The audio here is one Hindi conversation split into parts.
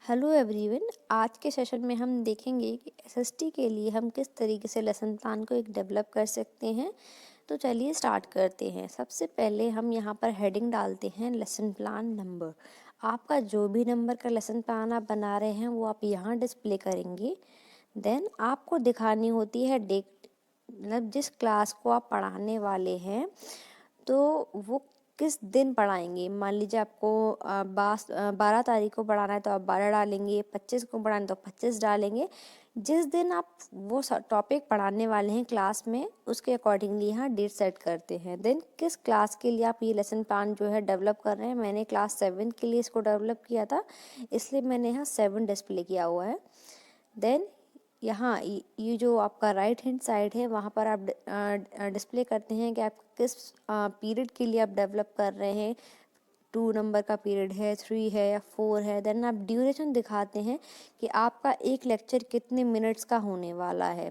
Hello everyone. आज के सेशन में हम देखेंगे कि एसएसटी के लिए हम किस तरीके से लेसन प्लान को एक डेवलप कर सकते हैं। तो चलिए स्टार्ट करते हैं। सबसे पहले हम यहाँ पर हेडिंग डालते हैं लेसन प्लान नंबर। आपका जो भी नंबर का लेसन प्लान आप बना रहे हैं वो आप यहाँ डिस्प्ले करेंगे। देन आपको दिखानी होती है डेट, मतलब जिस क्लास को आप पढ़ाने वाले हैं तो वो किस दिन पढ़ाएंगे। मान लीजिए आपको 12 तारीख को पढ़ाना है तो आप 12 डालेंगे, 25 को पढ़ाना है तो 25 डालेंगे। जिस दिन आप वो टॉपिक पढ़ाने वाले हैं क्लास में उसके अकॉर्डिंगली यहाँ डेट सेट करते हैं। देन किस क्लास के लिए आप ये लेसन प्लान जो है डेवलप कर रहे हैं। मैंने क्लास 7 के लिए इसको डेवलप किया था, इसलिए मैंने यहाँ 7 डिस्प्ले किया हुआ है। देन यहाँ ये जो आपका राइट हैंड साइड है वहाँ पर आप डिस्प्ले करते हैं कि आप किस पीरियड के लिए आप डेवलप कर रहे हैं। 2 नंबर का पीरियड है, 3 है या 4 है। देन आप ड्यूरेशन दिखाते हैं कि आपका एक लेक्चर कितने मिनट्स का होने वाला है,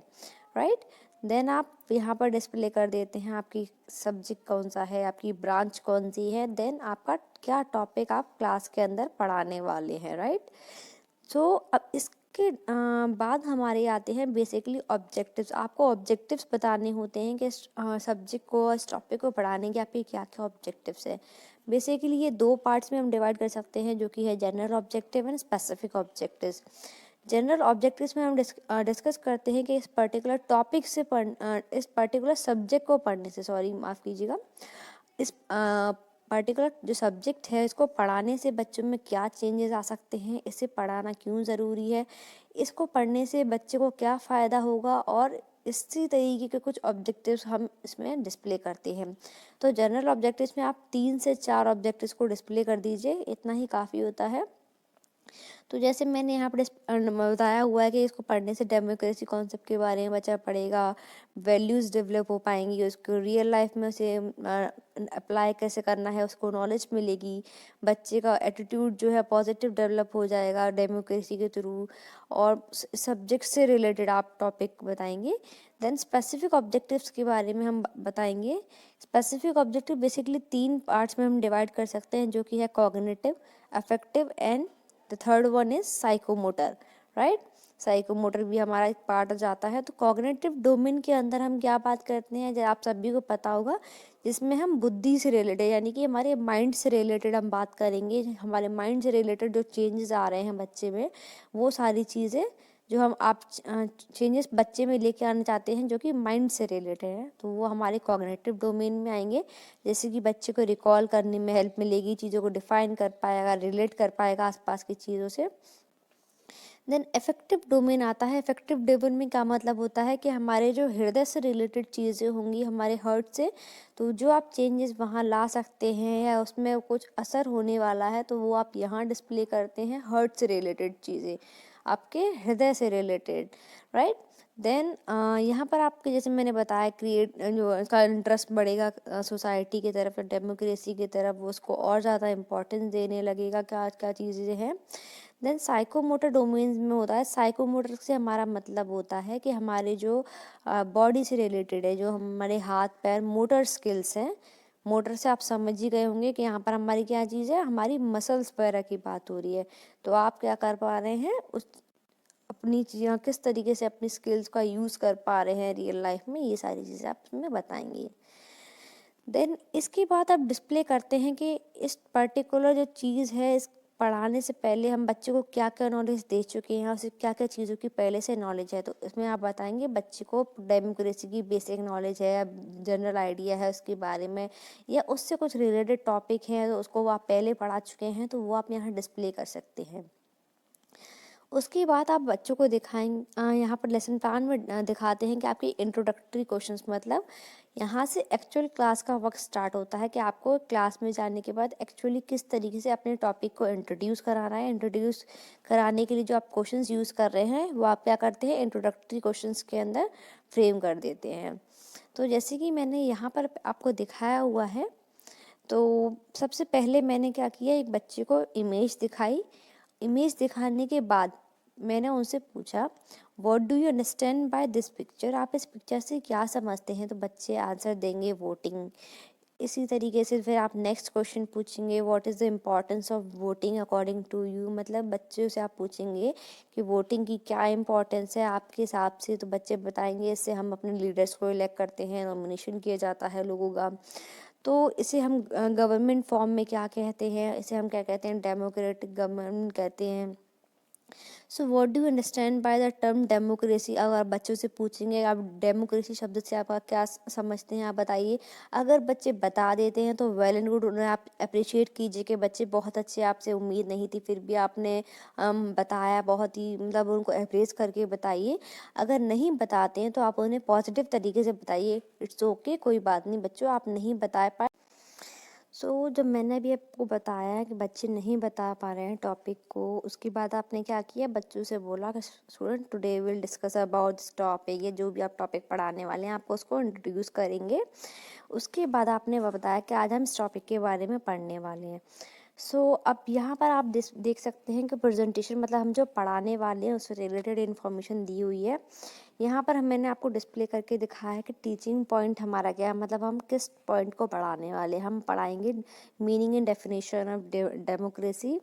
राइट। देन आप यहाँ पर डिस्प्ले कर देते हैं आपकी सब्जेक्ट कौन सा है, आपकी ब्रांच कौन सी है, देन आपका क्या टॉपिक आप क्लास के अंदर पढ़ाने वाले हैं, राइट। सो अब इसके बाद हमारे आते हैं बेसिकली ऑब्जेक्टिव्स। आपको ऑब्जेक्टिव्स बताने होते हैं कि सब्जेक्ट को, इस टॉपिक को पढ़ाने के आपके क्या क्या ऑब्जेक्टिव्स है। बेसिकली ये 2 पार्ट्स में हम डिवाइड कर सकते हैं, जो कि है general objective and specific objectives. General objectives में हम डिस्कस करते हैं कि इस पर्टिकुलर टॉपिक से इस पर्टिकुलर सब्जेक्ट को पढ़ने से, सॉरी माफ़ कीजिएगा, इस पर्टिकुलर जो सब्जेक्ट है इसको पढ़ाने से बच्चों में क्या चेंजेस आ सकते हैं, इसे पढ़ाना क्यों ज़रूरी है, इसको पढ़ने से बच्चे को क्या फ़ायदा होगा, और इसी तरीके के कुछ ऑब्जेक्टिव्स हम इसमें डिस्प्ले करते हैं। तो जनरल ऑब्जेक्टिव्स में आप 3 से 4 ऑब्जेक्टिव्स को डिस्प्ले कर दीजिए, इतना ही काफ़ी होता है। तो जैसे मैंने यहाँ पर बताया हुआ है कि इसको पढ़ने से डेमोक्रेसी कॉन्सेप्ट के बारे में बच्चा पढ़ेगा, वैल्यूज़ डेवलप हो पाएंगी, उसको रियल लाइफ में उसे अप्लाई कैसे करना है उसको नॉलेज मिलेगी, बच्चे का एटीट्यूड जो है पॉजिटिव डेवलप हो जाएगा डेमोक्रेसी के थ्रू, और सब्जेक्ट से रिलेटेड आप टॉपिक बताएंगे। देन स्पेसिफिक ऑब्जेक्टिव्स के बारे में हम बताएंगे। स्पेसिफिक ऑब्जेक्टिव बेसिकली 3 पार्ट्स में हम डिवाइड कर सकते हैं, जो कि है cognitive, affective and the third one is psychomotor, right. Psychomotor भी हमारा एक पार्ट जाता है। तो कॉग्निटिव डोमेन के अंदर हम क्या बात करते हैं, जब आप सभी को पता होगा, जिसमें हम बुद्धि से रिलेटेड यानी कि हमारे माइंड से रिलेटेड हम बात करेंगे। हमारे माइंड से रिलेटेड जो चेंजेस आ रहे हैं बच्चे में, वो सारी चीज़ें जो हम आप चेंजेस बच्चे में लेके आना चाहते हैं जो कि माइंड से रिलेटेड है, तो वो हमारे कॉग्निटिव डोमेन में आएंगे। जैसे कि बच्चे को रिकॉल करने में हेल्प मिलेगी, चीज़ों को डिफाइन कर पाएगा, रिलेट कर पाएगा आसपास की चीज़ों से। देन इफेक्टिव डोमेन आता है। इफेक्टिव डोमेन में क्या मतलब होता है कि हमारे जो हृदय से रिलेटेड चीज़ें होंगी, हमारे हार्ट से, तो जो आप चेंजेस वहाँ ला सकते हैं या उसमें कुछ असर होने वाला है, तो वो आप यहाँ डिस्प्ले करते हैं। हार्ट से रिलेटेड चीज़ें, आपके हृदय से रिलेटेड, राइट। देन यहाँ पर आपके जैसे मैंने बताया क्रिएट जो इसका इंटरेस्ट बढ़ेगा सोसाइटी की तरफ, डेमोक्रेसी की तरफ, वो उसको और ज़्यादा इम्पोर्टेंस देने लगेगा क्या क्या चीज़ें हैं। देन साइकोमोटर डोमेन्स में होता है। साइकोमोटर से हमारा मतलब होता है कि हमारे जो बॉडी से रिलेटेड है, जो हमारे हाथ पैर मोटर स्किल्स हैं। मोटर से आप समझ ही गए होंगे कि यहाँ पर हमारी क्या चीज़ है, हमारी मसल्स वगैरह की बात हो रही है। तो आप क्या कर पा रहे हैं, उस अपनी चीज़ें किस तरीके से अपनी स्किल्स का यूज़ कर पा रहे हैं रियल लाइफ में, ये सारी चीज़ें आप इसमें बताएंगे। देन इसके बाद आप डिस्प्ले करते हैं कि इस पर्टिकुलर जो चीज़ है, इस पढ़ाने से पहले हम बच्चे को क्या क्या नॉलेज दे चुके हैं, उसे क्या क्या चीज़ों की पहले से नॉलेज है। तो इसमें आप बताएंगे बच्चे को डेमोक्रेसी की बेसिक नॉलेज है या जनरल आइडिया है उसके बारे में, या उससे कुछ रिलेटेड टॉपिक है तो उसको वो आप पहले पढ़ा चुके हैं, तो वो आप यहाँ डिस्प्ले कर सकते हैं। उसके बाद आप बच्चों को दिखाएंगे, यहाँ पर लेसन प्लान में दिखाते हैं कि आपकी इंट्रोडक्टरी क्वेश्चंस, मतलब यहाँ से एक्चुअल क्लास का वक्त स्टार्ट होता है कि आपको क्लास में जाने के बाद एक्चुअली किस तरीके से अपने टॉपिक को इंट्रोड्यूस कराना है। इंट्रोड्यूस कराने के लिए जो आप क्वेश्चंस यूज़ कर रहे हैं वो आप क्या करते हैं, इंट्रोडक्टरी क्वेश्चंस के अंदर फ्रेम कर देते हैं। तो जैसे कि मैंने यहाँ पर आपको दिखाया हुआ है, तो सबसे पहले मैंने क्या किया, एक बच्चे को इमेज दिखाई। इमेज दिखाने के बाद मैंने उनसे पूछा what do you understand by this picture, आप इस पिक्चर से क्या समझते हैं। तो बच्चे आंसर देंगे वोटिंग, इसी तरीके से फिर आप नेक्स्ट क्वेश्चन पूछेंगे, what is the importance of voting according to you, मतलब बच्चों से आप पूछेंगे कि वोटिंग की क्या इम्पोर्टेंस है आपके हिसाब से, तो बच्चे बताएंगे इससे हम अपने लीडर्स को इलेक्ट करते हैं, नॉमिनेशन किया जाता है लोगों का। तो इसे हम गवर्नमेंट फॉर्म में क्या कहते हैं, इसे हम क्या कहते हैं, डेमोक्रेटिक गवर्नमेंट कहते हैं। So what do you understand by the term democracy, अगर बच्चों से पूछेंगे आप डेमोक्रेसी शब्द से आप क्या समझते हैं, आप बताइए। अगर बच्चे बता देते हैं तो वेल एंड गुड, उन्हें आप अप्रिशिएट कीजिए कि बच्चे बहुत अच्छे, आपसे उम्मीद नहीं थी फिर भी आपने बताया, बहुत ही मतलब उनको अप्रेस करके बताइए। अगर नहीं बताते हैं तो आप उन्हें पॉजिटिव तरीके से बताइए, इट्स ओके, कोई बात नहीं बच्चों आप नहीं बता पाए। जब मैंने अभी आपको बताया कि बच्चे नहीं बता पा रहे हैं टॉपिक को, उसके बाद आपने क्या किया, बच्चों से बोला कि student today will discuss about this topic, ये जो भी आप टॉपिक पढ़ाने वाले हैं आपको उसको इंट्रोड्यूस करेंगे। उसके बाद आपने बताया कि आज हम इस टॉपिक के बारे में पढ़ने वाले हैं। अब यहाँ पर आप देख सकते हैं कि प्रेजेंटेशन मतलब हम जो पढ़ाने वाले हैं उससे रिलेटेड इन्फॉर्मेशन दी हुई है। यहाँ पर मैंने आपको डिस्प्ले करके दिखाया है कि टीचिंग पॉइंट हमारा क्या है, मतलब हम किस पॉइंट को पढ़ाने वाले, हम पढ़ाएंगे meaning and definition of democracy.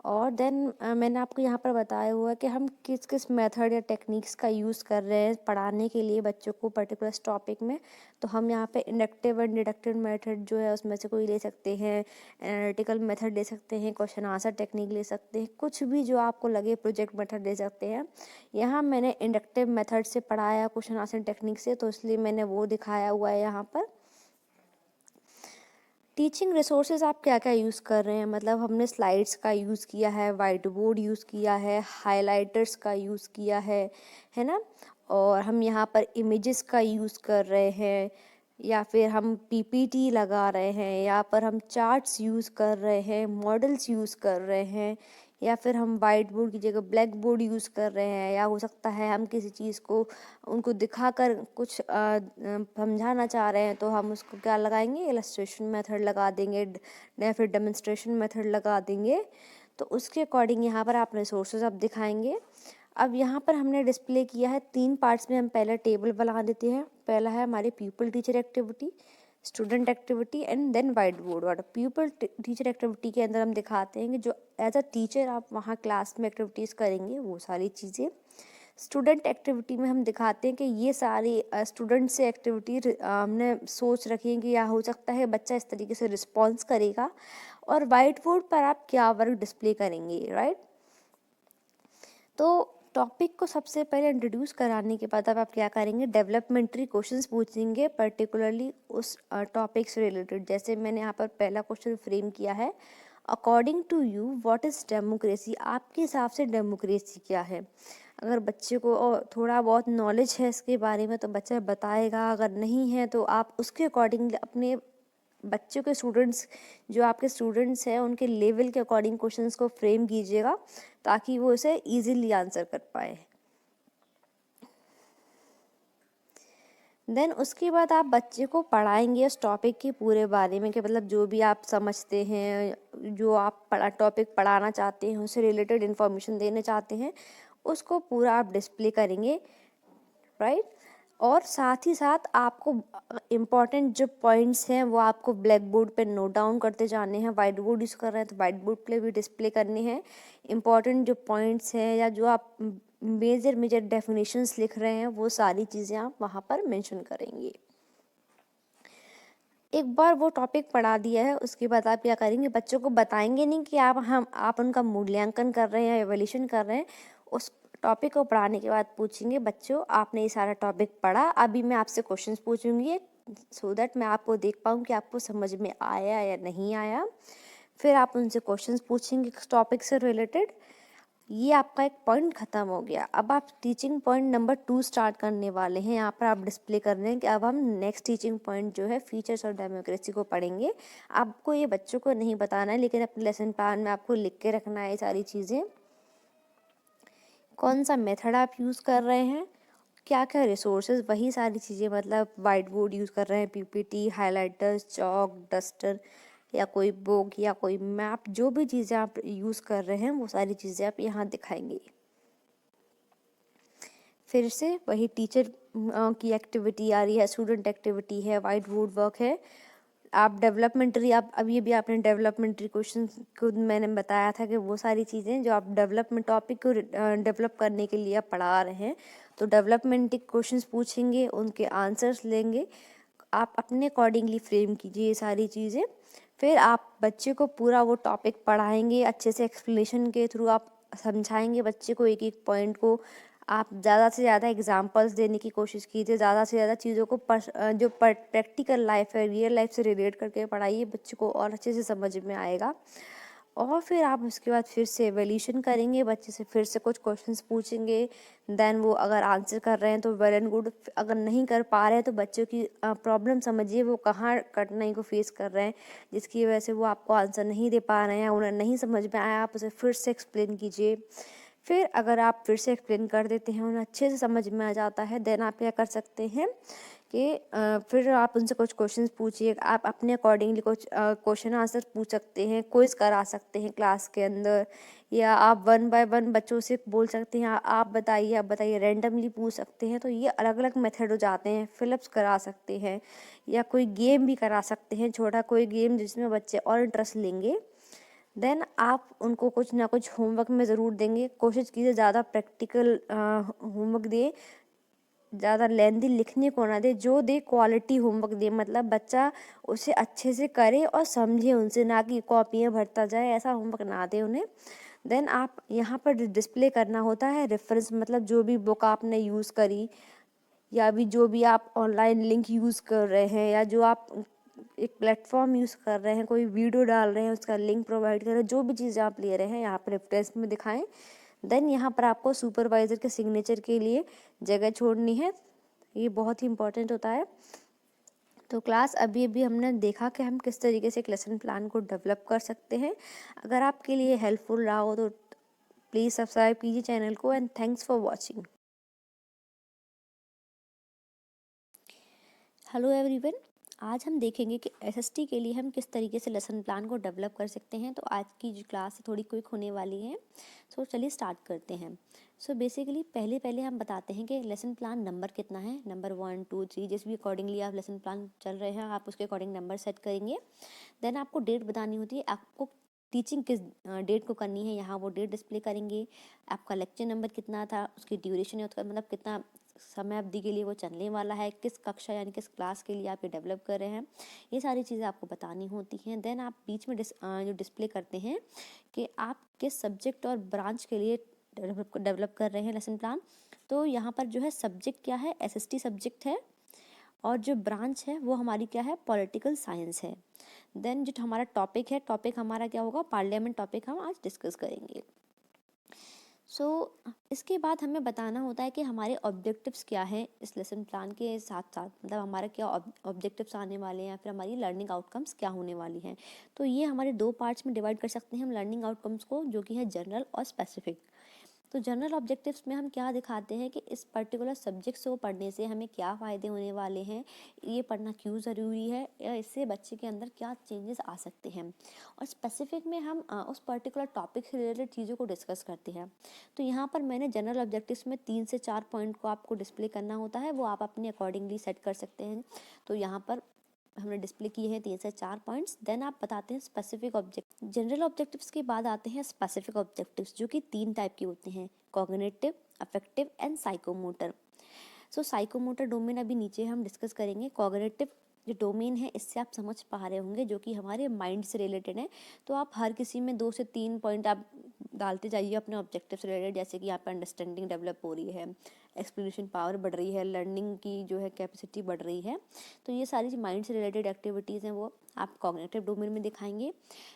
और देन मैंने आपको यहाँ पर बताया हुआ है कि हम किस किस मेथड या टेक्निक्स का यूज़ कर रहे हैं पढ़ाने के लिए बच्चों को पर्टिकुलर टॉपिक में। तो हम यहाँ पे इंडक्टिव एंड डिडक्टिव मेथड जो है उसमें से कोई ले सकते हैं, एनालिटिकल मेथड ले सकते हैं, क्वेश्चन आंसर टेक्निक ले सकते हैं, कुछ भी जो आपको लगे, प्रोजेक्ट मेथड ले सकते हैं। यहाँ मैंने इंडक्टिव मेथड से पढ़ाया क्वेश्चन आंसर टेक्निक से, तो इसलिए मैंने वो दिखाया हुआ है यहाँ पर। टीचिंग रिसोर्सेज आप क्या क्या यूज़ कर रहे हैं, मतलब हमने स्लाइड्स का यूज़ किया है, वाइट बोर्ड यूज़ किया है, हाइलाइटर्स का यूज़ किया है ना, और हम यहाँ पर इमेजेस का यूज़ कर रहे हैं, या फिर हम पीपीटी लगा रहे हैं, या पर हम चार्ट्स यूज़ कर रहे हैं, मॉडल्स यूज़ कर रहे हैं, या फिर हम वाइट बोर्ड की जगह ब्लैक बोर्ड यूज़ कर रहे हैं, या हो सकता है हम किसी चीज़ को उनको दिखाकर कुछ समझाना चाह रहे हैं तो हम उसको क्या लगाएंगे, इलस्ट्रेशन मेथड लगा देंगे या फिर डेमोन्स्ट्रेशन मेथड लगा देंगे। तो उसके अकॉर्डिंग यहाँ पर आप रिसोर्सेज अब दिखाएंगे। अब यहाँ पर हमने डिस्प्ले किया है 3 पार्ट्स में, हम पहले टेबल बना देते हैं। पहला है हमारी pupil teacher activity, student activity and then white board. और पीपल टीचर एक्टिविटी के अंदर हम दिखाते हैं कि जो एज अ टीचर आप वहाँ क्लास में एक्टिविटीज़ करेंगे वो सारी चीज़ें। स्टूडेंट एक्टिविटी में हम दिखाते हैं कि ये सारी स्टूडेंट से एक्टिविटी हमने सोच रखी है कि या हो सकता है बच्चा इस तरीके से रिस्पॉन्स करेगा। और वाइट बोर्ड पर आप क्या वर्क डिस्प्ले करेंगे, राइट। तो टॉपिक को सबसे पहले इंट्रोड्यूस कराने के बाद अब आप क्या करेंगे, डेवलपमेंट्री क्वेश्चंस पूछेंगे पर्टिकुलरली उस टॉपिक से रिलेटेड। जैसे मैंने यहाँ पर पहला क्वेश्चन फ्रेम किया है, according to you what is democracy, आपके हिसाब से डेमोक्रेसी क्या है। अगर बच्चे को थोड़ा बहुत नॉलेज है इसके बारे में तो बच्चा बताएगा, अगर नहीं है तो आप उसके अकॉर्डिंग अपने बच्चों के स्टूडेंट्स, जो आपके स्टूडेंट्स हैं उनके लेवल के अकॉर्डिंग क्वेश्चंस को फ्रेम कीजिएगा ताकि वो इसे इजीली आंसर कर पाए। देन उसके बाद आप बच्चे को पढ़ाएंगे उस टॉपिक के पूरे बारे में कि मतलब जो भी आप समझते हैं, जो आप टॉपिक पढ़ाना चाहते हैं, उससे रिलेटेड इन्फॉर्मेशन देना चाहते हैं, उसको पूरा आप डिस्प्ले करेंगे, राइट। और साथ ही साथ आपको इम्पॉर्टेंट जो पॉइंट्स हैं वो आपको ब्लैक बोर्ड पे नोट डाउन करते जाने हैं। वाइट बोर्ड यूज़ कर रहे हैं तो वाइट बोर्ड पे भी डिस्प्ले करने हैं। इम्पॉर्टेंट जो पॉइंट्स हैं या जो आप मेजर डेफिनेशंस लिख रहे हैं वो सारी चीज़ें आप वहाँ पर मेंशन करेंगे। एक बार वो टॉपिक पढ़ा दिया है उसके बाद आप क्या करेंगे, बच्चों को बताएंगे नहीं कि आप उनका मूल्यांकन कर रहे हैं या एवोल्यूशन कर रहे हैं। उस टॉपिक को पढ़ाने के बाद पूछेंगे, बच्चों आपने ये सारा टॉपिक पढ़ा, अभी मैं आपसे क्वेश्चंस पूछूंगी सो दैट मैं आपको देख पाऊँ कि आपको समझ में आया या नहीं आया। फिर आप उनसे क्वेश्चंस पूछेंगे टॉपिक से रिलेटेड। ये आपका एक पॉइंट खत्म हो गया। अब आप टीचिंग पॉइंट नंबर 2 स्टार्ट करने वाले हैं। यहाँ पर आप डिस्प्ले कर रहे हैं कि अब हम नेक्स्ट टीचिंग पॉइंट जो है फीचर्स ऑफ डेमोक्रेसी को पढ़ेंगे। आपको ये बच्चों को नहीं बताना है लेकिन अपने लेसन प्लान में आपको लिख के रखना है ये सारी चीज़ें। कौन सा मेथड आप यूज़ कर रहे हैं, क्या क्या रिसोर्सेज, वही सारी चीज़ें, मतलब वाइट बोर्ड यूज़ कर रहे हैं, पीपीटी, हाइलाइटर्स, चॉक, डस्टर या कोई बुक या कोई मैप, जो भी चीज़ें आप यूज़ कर रहे हैं वो सारी चीज़ें आप यहाँ दिखाएंगे। फिर से वही टीचर की एक्टिविटी आ रही है, स्टूडेंट एक्टिविटी है, वाइट बोर्ड वर्क है, आप डेवलपमेंट्री, आप अभी भी आपने डेवलपमेंट्री क्वेश्चन को मैंने बताया था कि वो सारी चीज़ें जो आप डेवलपमेंट टॉपिक को डेवलप करने के लिए आप पढ़ा रहे हैं, तो डेवलपमेंट क्वेश्चंस पूछेंगे, उनके आंसर्स लेंगे, आप अपने अकॉर्डिंगली फ्रेम कीजिए ये सारी चीज़ें। फिर आप बच्चे को पूरा वो टॉपिक पढ़ाएंगे, अच्छे से एक्सप्लेनेशन के थ्रू आप समझाएंगे बच्चे को, एक एक पॉइंट को आप ज़्यादा से ज़्यादा एग्जांपल्स देने की कोशिश कीजिए, ज़्यादा से ज़्यादा चीज़ों को जो प्रैक्टिकल लाइफ है, रियल लाइफ से रिलेट करके पढ़ाइए, बच्चे को और अच्छे से समझ में आएगा। और फिर आप उसके बाद फिर से एवैल्यूएशन करेंगे, बच्चे से फिर से कुछ क्वेश्चंस पूछेंगे, देन वो अगर आंसर कर रहे हैं तो वेल एंड गुड, अगर नहीं कर पा रहे हैं तो बच्चों की प्रॉब्लम समझिए, वो कहाँ कठिनाई को फेस कर रहे हैं जिसकी वजह से वो आपको आंसर नहीं दे पा रहे हैं, उन्हें नहीं समझ में आया, आप उसे फिर से एक्सप्लेन कीजिए। फिर अगर आप फिर से एक्सप्लेन कर देते हैं, उन्हें अच्छे से समझ में आ जाता है, देन आप क्या कर सकते हैं कि फिर आप उनसे कुछ क्वेश्चंस पूछिए, आप अपने अकॉर्डिंगली कुछ क्वेश्चन आंसर पूछ सकते हैं, क्विज करा सकते हैं क्लास के अंदर, या आप वन बाय वन बच्चों से बोल सकते हैं आप बताइए, रैंडमली पूछ सकते हैं। तो ये अलग अलग मेथड हो जाते हैं। फिलिप्स करा सकते हैं या कोई गेम भी करा सकते हैं, छोटा कोई गेम जिसमें बच्चे और इंटरेस्ट लेंगे। देन आप उनको कुछ ना कुछ होमवर्क में ज़रूर देंगे, कोशिश कीजिए ज़्यादा प्रैक्टिकल होमवर्क दें, ज़्यादा लेंथी लिखने को ना दे, जो दे क्वालिटी होमवर्क दे, मतलब बच्चा उसे अच्छे से करे और समझे उनसे, ना कि कॉपियाँ भरता जाए, ऐसा होमवर्क ना दे उन्हें। देन आप यहाँ पर डिस्प्ले करना होता है रेफरेंस, मतलब जो भी बुक आपने यूज़ करी या भी जो भी आप ऑनलाइन लिंक यूज़ कर रहे हैं, या जो आप एक प्लेटफॉर्म यूज़ कर रहे हैं, कोई वीडियो डाल रहे हैं उसका लिंक प्रोवाइड कर रहे हैं, जो भी चीज़ें आप ले रहे हैं यहाँ पर रेफरेंस में दिखाएं। देन यहाँ पर आपको सुपरवाइज़र के सिग्नेचर के लिए जगह छोड़नी है, ये बहुत ही इम्पोर्टेंट होता है। तो क्लास अभी अभी हमने देखा कि हम किस तरीके से एक लेसन प्लान को डेवलप कर सकते हैं। अगर आपके लिए हेल्पफुल रहा हो तो प्लीज़ सब्सक्राइब कीजिए चैनल को, and thanks for watching. Hello everyone, आज हम देखेंगे कि एसएसटी के लिए हम किस तरीके से लेसन प्लान को डेवलप कर सकते हैं। तो आज की जो क्लास है थोड़ी क्विक होने वाली है, सो चलिए स्टार्ट करते हैं। सो बेसिकली पहले पहले हम बताते हैं कि लेसन प्लान नंबर कितना है, नंबर 1 2 3, जिस भी अकॉर्डिंगली आप लेसन प्लान चल रहे हैं आप उसके अकॉर्डिंग नंबर सेट करेंगे। देन आपको डेट बतानी होती है, आपको टीचिंग किस डेट को करनी है, यहाँ वो डेट डिस्प्ले करेंगे। आपका लेक्चर नंबर कितना था, उसकी ड्यूरेशन है, उसका मतलब कितना समय अवधि के लिए वो चलने वाला है, किस कक्षा यानी किस क्लास के लिए आप ये डेवलप कर रहे हैं, ये सारी चीज़ें आपको बतानी होती हैं। देन आप बीच में जो डिस्प्ले करते हैं कि आप किस सब्जेक्ट और ब्रांच के लिए डेवलप कर रहे हैं लेसन प्लान। तो यहाँ पर जो है सब्जेक्ट क्या है, एसएसटी सब्जेक्ट है, और जो ब्रांच है वो हमारी क्या है, पॉलिटिकल साइंस है। देन जो हमारा टॉपिक है, टॉपिक हमारा क्या होगा, पार्लियामेंट टॉपिक हम आज डिस्कस करेंगे। इसके बाद हमें बताना होता है कि हमारे ऑब्जेक्टिव्स क्या हैं इस लेसन प्लान के साथ साथ, मतलब हमारे क्या ऑब्जेक्टिव्स आने वाले हैं, या फिर हमारी लर्निंग आउटकम्स क्या होने वाली हैं। तो ये हमारे दो पार्ट्स में डिवाइड कर सकते हैं हम लर्निंग आउटकम्स को, जो कि है जनरल और स्पेसिफिक। तो जनरल ऑब्जेक्टिव्स में हम क्या दिखाते हैं कि इस पर्टिकुलर सब्जेक्ट्स को पढ़ने से हमें क्या फ़ायदे होने वाले हैं, ये पढ़ना क्यों ज़रूरी है, या इससे बच्चे के अंदर क्या चेंजेस आ सकते हैं। और स्पेसिफिक में हम उस पर्टिकुलर टॉपिक से रिलेटेड चीज़ों को डिस्कस करते हैं। तो यहाँ पर मैंने जनरल ऑब्जेक्टिव्स में 3 से 4 पॉइंट को आपको डिस्प्ले करना होता है, वो आप अपने अकॉर्डिंगली सेट कर सकते हैं। तो यहाँ पर हमने डिस्प्ले किए हैं 3 से 4 पॉइंट्स। देन आप बताते हैं स्पेसिफिक ऑब्जेक्ट। जनरल ऑब्जेक्टिव्स के बाद आते हैं स्पेसिफिक ऑब्जेक्टिव्स, जो कि 3 टाइप के होते हैं, cognitive, affective and psychomotor. Psychomotor domain अभी नीचे हम डिस्कस करेंगे। कॉग्निटिव जो डोमेन है, इससे आप समझ पा रहे होंगे, जो कि हमारे माइंड से रिलेटेड है। तो आप हर किसी में 2 से 3 पॉइंट आप डालते जाइए अपने ऑब्जेक्टिव से रिलेटेड, जैसे कि यहाँ पर अंडरस्टैंडिंग डेवलप हो रही है, एक्सप्लेनेशन पावर बढ़ रही है, लर्निंग की जो है कैपेसिटी बढ़ रही है। तो ये सारी जो माइंड से रिलेटेड एक्टिविटीज़ हैं वो आप कॉग्निटिव डोमेन में दिखाएंगे।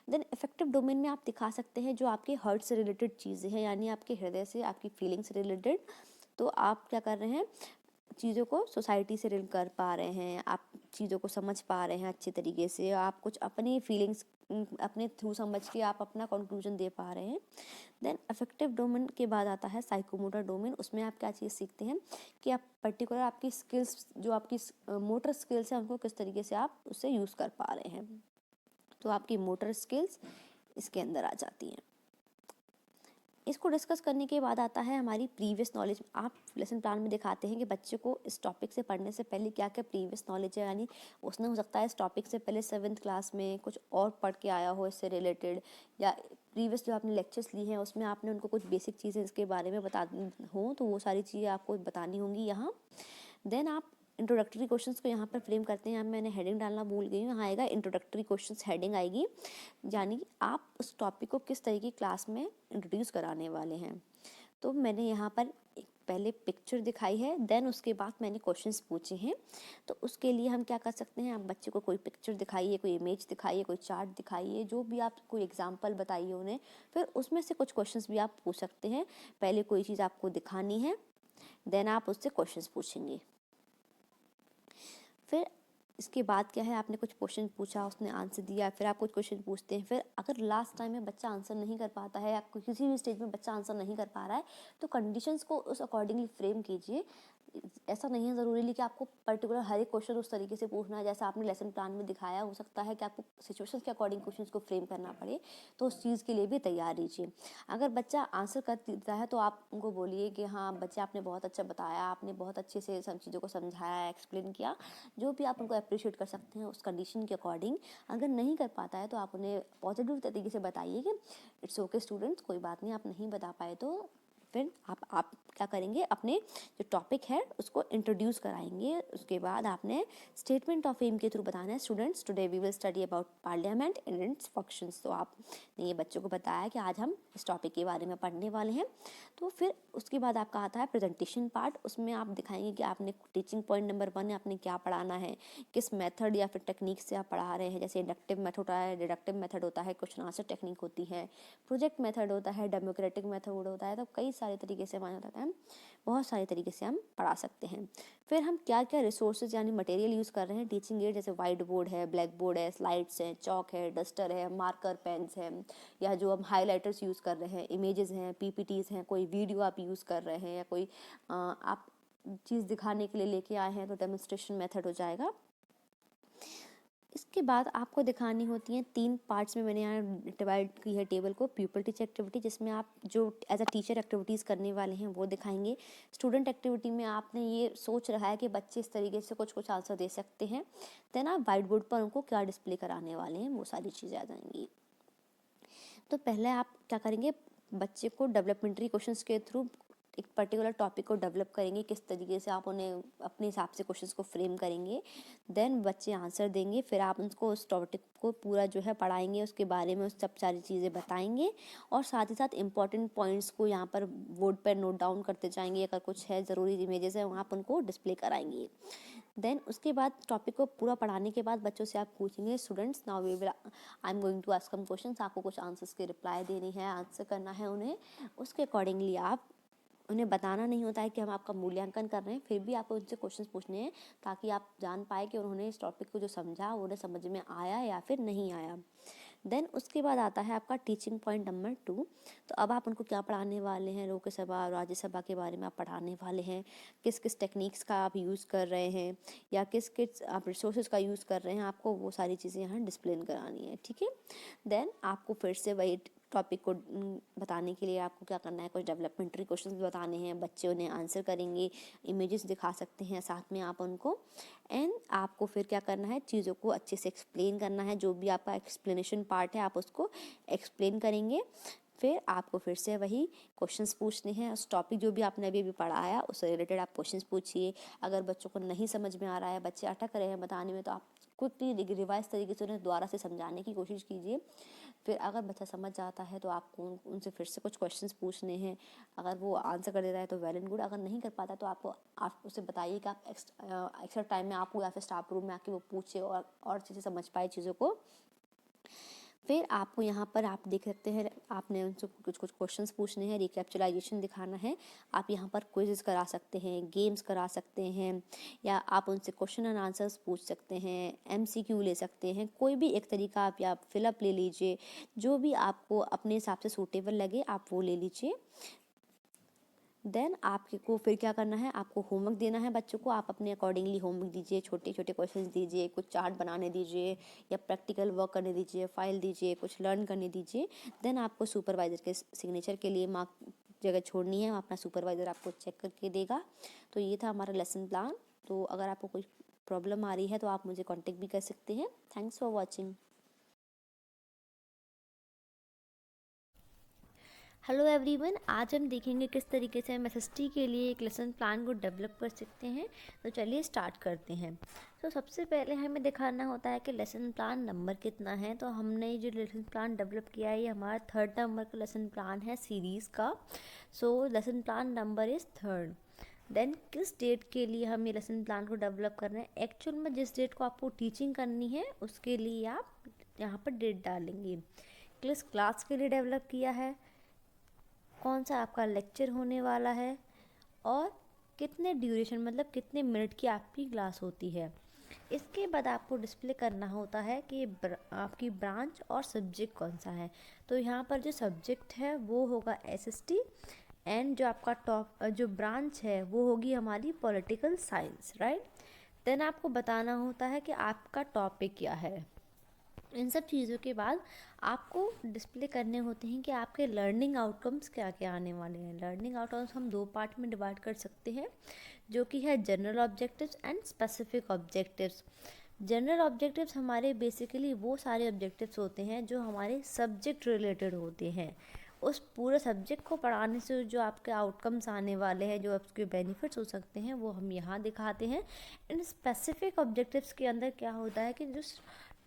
देन इफेक्टिव डोमेन में आप दिखा सकते हैं जो आपके हार्ट से रिलेटेड चीज़ें हैं, यानी आपके हृदय से, आपकी फीलिंग से रिलेटेड। तो आप क्या कर रहे हैं, चीज़ों को सोसाइटी से रिलेट कर पा रहे हैं, आप चीज़ों को समझ पा रहे हैं अच्छे तरीके से, आप कुछ अपनी फीलिंग्स अपने थ्रू समझ के आप अपना कंक्लूजन दे पा रहे हैं। देन अफेक्टिव डोमेन के बाद आता है साइकोमोटर डोमेन। उसमें आप क्या चीज़ सीखते हैं कि आप पर्टिकुलर आपकी स्किल्स, जो आपकी मोटर स्किल्स हैं, उनको किस तरीके से आप उससे यूज़ कर पा रहे हैं। तो आपकी मोटर स्किल्स इसके अंदर आ जाती हैं। इसको डिस्कस करने के बाद आता है हमारी प्रीवियस नॉलेज। आप लेसन प्लान में दिखाते हैं कि बच्चे को इस टॉपिक से पढ़ने से पहले क्या क्या प्रीवियस नॉलेज है, यानी उसने हो सकता है इस टॉपिक से पहले 7th क्लास में कुछ और पढ़ के आया हो इससे रिलेटेड, या प्रीवियस जो आपने लेक्चर्स लिए हैं उसमें आपने उनको कुछ बेसिक चीज़ें इसके बारे में बता हो, तो वो सारी चीज़ें आपको बतानी होंगी यहाँ। देन आप इंट्रोडक्टरी क्वेश्चंस को यहाँ पर फ्रेम करते हैं। मैंने हेडिंग डालना भूल गई हूँ, यहाँ आएगा इंट्रोडक्टरी क्वेश्चंस हेडिंग आएगी, यानी कि आप उस टॉपिक को किस तरीके की क्लास में इंट्रोड्यूस कराने वाले हैं। तो मैंने यहाँ पर एक पहले पिक्चर दिखाई है, देन उसके बाद मैंने क्वेश्चंस पूछे हैं। तो उसके लिए हम क्या कर सकते हैं, आप बच्चे को कोई पिक्चर दिखाइए, कोई इमेज दिखाइए, कोई चार्ट दिखाइए, जो भी आप कोई एग्जांपल बताइए उन्हें, फिर उसमें से कुछ क्वेश्चंस भी आप पूछ सकते हैं। पहले कोई चीज़ आपको दिखानी है, देन आप उससे क्वेश्चंस पूछेंगे। फिर इसके बाद क्या है, आपने कुछ क्वेश्चन पूछा, उसने आंसर दिया, फिर आप कुछ क्वेश्चन पूछते हैं। फिर अगर लास्ट टाइम में बच्चा आंसर नहीं कर पाता है, या किसी भी स्टेज में बच्चा आंसर नहीं कर पा रहा है, तो कंडीशंस को उस अकॉर्डिंगली फ्रेम कीजिए। ऐसा नहीं है ज़रूरी कि आपको पर्टिकुलर हर एक क्वेश्चन उस तरीके से पूछना है जैसा आपने लेसन प्लान में दिखाया। हो सकता है कि आपको सिचुएशन के अकॉर्डिंग क्वेश्चन को फ्रेम करना पड़े, तो उस चीज़ के लिए भी तैयार रहिए। अगर बच्चा आंसर कर देता है तो आप उनको बोलिए कि हाँ बच्चे, आपने बहुत अच्छा बताया, आपने बहुत अच्छे से सब चीज़ों को समझाया, एक्सप्लेन किया, जो भी आप उनको अप्रिशिएट कर सकते हैं उस कंडीशन के अकॉर्डिंग। अगर नहीं कर पाता है तो आप उन्हें पॉजिटिव तरीके से बताइए कि इट्स ओके स्टूडेंट्स, कोई बात नहीं, आप नहीं बता पाए तो फिर आप क्या करेंगे, अपने जो टॉपिक है उसको इंट्रोड्यूस कराएंगे। उसके बाद आपने स्टेटमेंट ऑफ एम के थ्रू बताना है, students today we will study about parliament and its functions. तो आपने ये बच्चों को बताया कि आज हम इस टॉपिक के बारे में पढ़ने वाले हैं। तो फिर उसके बाद आपका आता है प्रेजेंटेशन पार्ट। उसमें आप दिखाएंगे कि आपने टीचिंग पॉइंट नंबर 1 आपने क्या पढ़ाना है, किस मेथड या फिर टेक्निक से आप पढ़ा रहे हैं। जैसे इंडक्टिव मेथड होता है, डिडक्टिव मेथड होता है, क्वेश्चन आंसर टेक्निक होती है, प्रोजेक्ट मेथड होता है, डेमोक्रेटिक मेथड होता है। तो कई सारे तरीके से हमारा होता है, बहुत सारे तरीके से हम पढ़ा सकते हैं। फिर हम क्या क्या रिसोर्सेज यानी मटेरियल यूज़ कर रहे हैं टीचिंग एड, जैसे वाइट बोर्ड है, ब्लैक बोर्ड है, स्लाइड्स हैं, चौक है, डस्टर है, मार्कर पेन्स हैं, या जो हम हाईलाइटर्स यूज़ कर रहे हैं, इमेजेस हैं, पीपीटीज हैं, कोई वीडियो आप यूज़ कर रहे हैं, या कोई आप चीज़ दिखाने के लिए लेके आए हैं तो डेमोन्स्ट्रेशन मेथड हो जाएगा। इसके बाद आपको दिखानी होती हैं 3 पार्ट्स में, मैंने यहाँ डिवाइड की है टेबल को। पीपल टीचर एक्टिविटी, जिसमें आप जो एज अ टीचर एक्टिविटीज़ करने वाले हैं वो दिखाएंगे। स्टूडेंट एक्टिविटी में आपने ये सोच रहा है कि बच्चे इस तरीके से कुछ कुछ आंसर दे सकते हैं, देन आप वाइट बोर्ड पर उनको क्या डिस्प्ले कराने वाले हैं वो सारी चीज़ें आ जाएंगी। तो पहले आप क्या करेंगे, बच्चे को डेवलपमेंट्री क्वेश्चंस के थ्रू एक पर्टिकुलर टॉपिक को डेवलप करेंगे, किस तरीके से आप उन्हें अपने हिसाब से क्वेश्चंस को फ्रेम करेंगे। देन बच्चे आंसर देंगे, फिर आप उनको उस टॉपिक को पूरा जो है पढ़ाएंगे, उसके बारे में उस सब सारी चीज़ें बताएंगे, और साथ ही साथ इंपॉर्टेंट पॉइंट्स को यहाँ पर बोर्ड पर नोट डाउन करते जाएंगे। अगर कुछ है ज़रूरी इमेजेस है वहाँ आप उनको डिस्प्ले कराएंगे। देन उसके बाद टॉपिक को पूरा पढ़ाने के बाद बच्चों से आप पूछेंगे, students now we will I am going to ask some questions. आपको कुछ आंसर्स के रिप्लाई देनी है, आंसर करना है उन्हें। उसके अकॉर्डिंगली आप उन्हें बताना नहीं होता है कि हम आपका मूल्यांकन कर रहे हैं, फिर भी आपको उनसे क्वेश्चंस पूछने हैं ताकि आप जान पाए कि उन्होंने इस टॉपिक को जो समझा वो उन्हें समझ में आया या फिर नहीं आया। देन उसके बाद आता है आपका टीचिंग पॉइंट नंबर 2। तो अब आप उनको क्या पढ़ाने वाले हैं, लोकसभा और राज्यसभा के बारे में आप पढ़ाने वाले हैं, किस किस टेक्निक्स का आप यूज़ कर रहे हैं, या किस किस आप रिसोर्सेज का यूज़ कर रहे हैं, आपको वो सारी चीज़ें यहाँ डिस्प्ले करानी है। ठीक है, देन आपको फिर से वही टॉपिक को बताने के लिए आपको क्या करना है, कुछ डेवलपमेंट्री क्वेश्चंस बताने हैं, बच्चे उन्हें आंसर करेंगे, इमेजेस दिखा सकते हैं साथ में आप उनको। एंड आपको फिर क्या करना है, चीज़ों को अच्छे से एक्सप्लेन करना है, जो भी आपका एक्सप्लेनेशन पार्ट है आप उसको एक्सप्लेन करेंगे। फिर आपको फिर से वही क्वेश्चंस पूछने हैं, उस टॉपिक जो भी आपने अभी पढ़ाया उससे रिलेटेड आप क्वेश्चंस पूछिए। अगर बच्चों को नहीं समझ में आ रहा है, बच्चे अटक रहे हैं बताने में, तो आप क्विकली रिवाइज तरीके से उन्हें दोबारा से समझाने की कोशिश कीजिए। फिर अगर बच्चा समझ जाता है तो आपको उनसे फिर से कुछ क्वेश्चंस पूछने हैं। अगर वो आंसर कर देता है तो वेल एंड गुड, अगर नहीं कर पाता तो आप उसे बताइए कि आप एक्स्ट्रा टाइम में आपको या फिर स्टाफ रूम में आके वो पूछे और अच्छे से समझ पाए चीज़ों को। फिर आपको यहाँ पर आप देख सकते हैं, आपने उनसे कुछ कुछ क्वेश्चंस पूछने हैं, रिकैप्चुलाइजेशन दिखाना है। आप यहाँ पर क्विज़ करा सकते हैं, गेम्स करा सकते हैं, या आप उनसे क्वेश्चन एंड आंसर्स पूछ सकते हैं, MCQ ले सकते हैं। कोई भी एक तरीका आप या फिलअप ले लीजिए, जो भी आपको अपने हिसाब से सूटेबल लगे आप वो ले लीजिए। देन आपके को फिर क्या करना है, आपको होमवर्क देना है बच्चों को। आप अपने अकॉर्डिंगली होमवर्क दीजिए, छोटे छोटे क्वेश्चंस दीजिए, कुछ चार्ट बनाने दीजिए या प्रैक्टिकल वर्क करने दीजिए, फाइल दीजिए, कुछ लर्न करने दीजिए। देन आपको सुपरवाइज़र के सिग्नेचर के लिए मार्क जगह छोड़नी है, अपना सुपरवाइज़र आपको चेक करके देगा। तो ये था हमारा लेसन प्लान। तो अगर आपको कोई प्रॉब्लम आ रही है तो आप मुझे कॉन्टेक्ट भी कर सकते हैं। Thanks for watching. Hello everyone, आज हम देखेंगे किस तरीके से हम एसएसटी के लिए एक लेसन प्लान को डेवलप कर सकते हैं। तो चलिए स्टार्ट करते हैं। तो सबसे पहले हमें दिखाना होता है कि लेसन प्लान नंबर कितना है। तो हमने जो लेसन प्लान डेवलप किया है ये हमारा 3rd नंबर का लेसन प्लान है सीरीज़ का। So lesson plan number is 3rd। Then किस डेट के लिए हम ये लेसन प्लान को डेवलप कर रहे हैं, एक्चुअल में जिस डेट को आपको टीचिंग करनी है उसके लिए आप यहाँ पर डेट डालेंगे। किस क्लास के लिए डेवलप किया है, कौन सा आपका लेक्चर होने वाला है और कितने ड्यूरेशन मतलब कितने मिनट की आपकी क्लास होती है। इसके बाद आपको डिस्प्ले करना होता है कि आपकी ब्रांच और सब्जेक्ट कौन सा है। तो यहाँ पर जो सब्जेक्ट है वो होगा एसएसटी एंड जो आपका जो ब्रांच है वो होगी हमारी पॉलिटिकल साइंस, राइट। देन आपको बताना होता है कि आपका टॉपिक क्या है। इन सब चीज़ों के बाद आपको डिस्प्ले करने होते हैं कि आपके लर्निंग आउटकम्स क्या क्या आने वाले हैं। लर्निंग आउटकम्स हम 2 पार्ट में डिवाइड कर सकते हैं, जो कि है general objectives and specific objectives. General objectives हमारे बेसिकली वो सारे ऑब्जेक्टिव्स होते हैं जो हमारे सब्जेक्ट रिलेटेड होते हैं। उस पूरे सब्जेक्ट को पढ़ाने से जो आपके आउटकम्स आने वाले हैं, जो आपके बेनिफिट्स हो सकते हैं, वो हम यहाँ दिखाते हैं। इन स्पेसिफिक ऑब्जेक्टिव्स के अंदर क्या होता है कि जो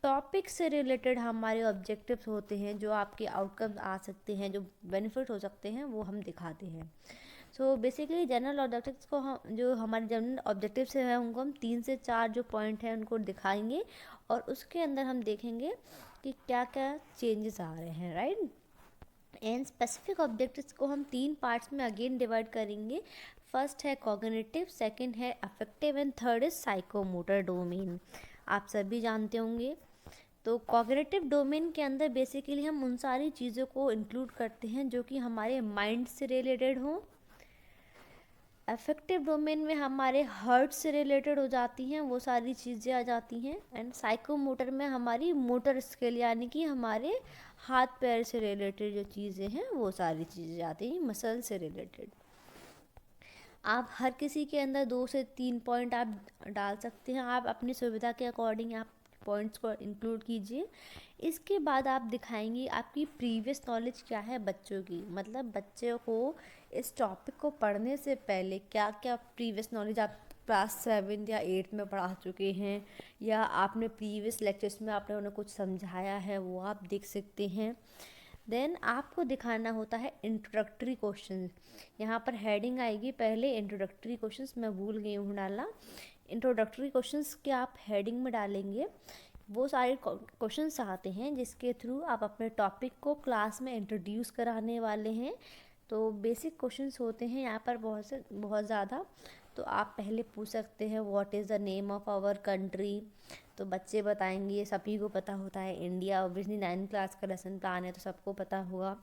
टॉपिक से रिलेटेड हमारे ऑब्जेक्टिव्स होते हैं, जो आपके आउटकम्स आ सकते हैं, जो बेनिफिट हो सकते हैं, वो हम दिखाते हैं। सो बेसिकली जनरल ऑब्जेक्टिव्स को हम जो हमारे जनरल ऑब्जेक्टिव्स हैं उनको हम 3 से 4 जो पॉइंट हैं उनको दिखाएंगे और उसके अंदर हम देखेंगे कि क्या क्या चेंजेस आ रहे हैं, राइट। एंड स्पेसिफिक ऑब्जेक्टिव्स को हम 3 पार्ट्स में अगेन डिवाइड करेंगे। फर्स्ट है कॉग्निटिव, सेकंड है affective and third is psychomotor domain. आप सभी जानते होंगे। तो कॉग्निटिव डोमेन के अंदर बेसिकली हम उन सारी चीज़ों को इंक्लूड करते हैं जो कि हमारे माइंड से रिलेटेड हों। अफेक्टिव डोमेन में हमारे हार्ट से रिलेटेड हो जाती हैं, वो सारी चीज़ें आ जाती हैं। एंड साइकोमोटर में हमारी मोटर स्किल यानी कि हमारे हाथ पैर से रिलेटेड जो चीज़ें हैं वो सारी चीज़ें आती हैं, मसल से रिलेटेड। आप हर किसी के अंदर 2 से 3 पॉइंट आप डाल सकते हैं। आप अपनी सुविधा के अकॉर्डिंग आप पॉइंट्स को इंक्लूड कीजिए। इसके बाद आप दिखाएंगे आपकी प्रीवियस नॉलेज क्या है बच्चों की, मतलब बच्चों को इस टॉपिक को पढ़ने से पहले क्या क्या प्रीवियस नॉलेज आप क्लास 7 या 8 में पढ़ा चुके हैं, या आपने प्रीवियस लेक्चर्स में आपने उन्हें कुछ समझाया है, वो आप देख सकते हैं। देन आपको दिखाना होता है इंट्रोडक्टरी क्वेश्चन। यहाँ पर हेडिंग आएगी पहले इंट्रोडक्टरी क्वेश्चंस, मैं भूल गई हूँ डालना। इंट्रोडक्टरी क्वेश्चंस के आप हेडिंग में डालेंगे। वो सारे क्वेश्चंस आते हैं जिसके थ्रू आप अपने टॉपिक को क्लास में इंट्रोड्यूस कराने वाले हैं। तो बेसिक क्वेश्चंस होते हैं यहाँ पर बहुत ज़्यादा। तो आप पहले पूछ सकते हैं what is the name of our country. तो बच्चे बताएंगे, ये सभी को पता होता है, इंडिया ऑब्वियसली 9th क्लास का लेसन प्लान है तो सबको पता होगा।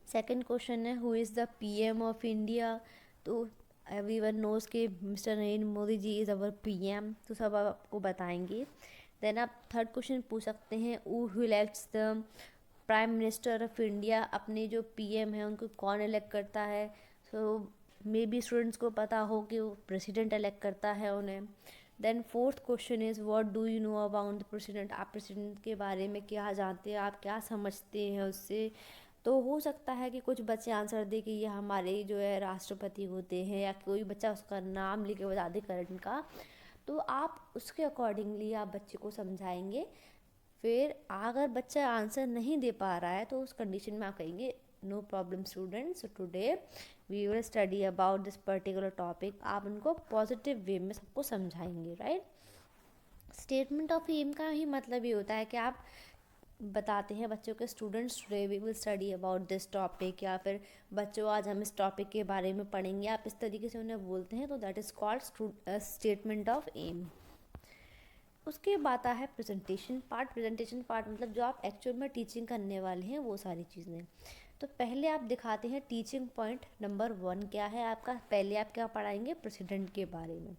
सेकंड क्वेश्चन है who is the PM of India. तो एवरीवन नोज़ के mister Narendra Modi ji is our PM, तो सब आपको बताएंगे। देन आप थर्ड क्वेश्चन पूछ सकते हैं who elects the prime minister of India. अपने जो पीएम है उनको कौन इलेक्ट करता है। सो मे बी स्टूडेंट्स को पता हो कि वो प्रेसिडेंट इलेक्ट करता है उन्हें। Then fourth question is what do you know about the president. आप प्रेसिडेंट के बारे में क्या जानते हैं, आप क्या समझते हैं उससे। तो हो सकता है कि कुछ बच्चे आंसर दे कि ये हमारे जो है राष्ट्रपति होते हैं, या कोई बच्चा उसका नाम लिखे बता दे करंट का। तो आप उसके अकॉर्डिंगली आप बच्चे को समझाएंगे। फिर अगर बच्चा आंसर नहीं दे पा रहा है तो उस कंडीशन में आप कहेंगे no problem students, today we will study about this particular topic. आप उनको पॉजिटिव वे में सबको समझाएंगे, राइट। स्टेटमेंट ऑफ एम का ही मतलब ये होता है कि आप बताते हैं बच्चों के students today we will study about this topic, या फिर बच्चों आज हम इस टॉपिक के बारे में पढ़ेंगे। आप इस तरीके से उन्हें बोलते हैं, तो that is called statement of aim. उसके बाद आता है प्रेजेंटेशन पार्ट। प्रेजेंटेशन पार्ट मतलब जो आप एक्चुअल में टीचिंग करने वाले हैं वो सारी चीज़ें। तो पहले आप दिखाते हैं टीचिंग पॉइंट नंबर 1 क्या है आपका। पहले आप क्या पढ़ाएंगे, प्रेसिडेंट के बारे में।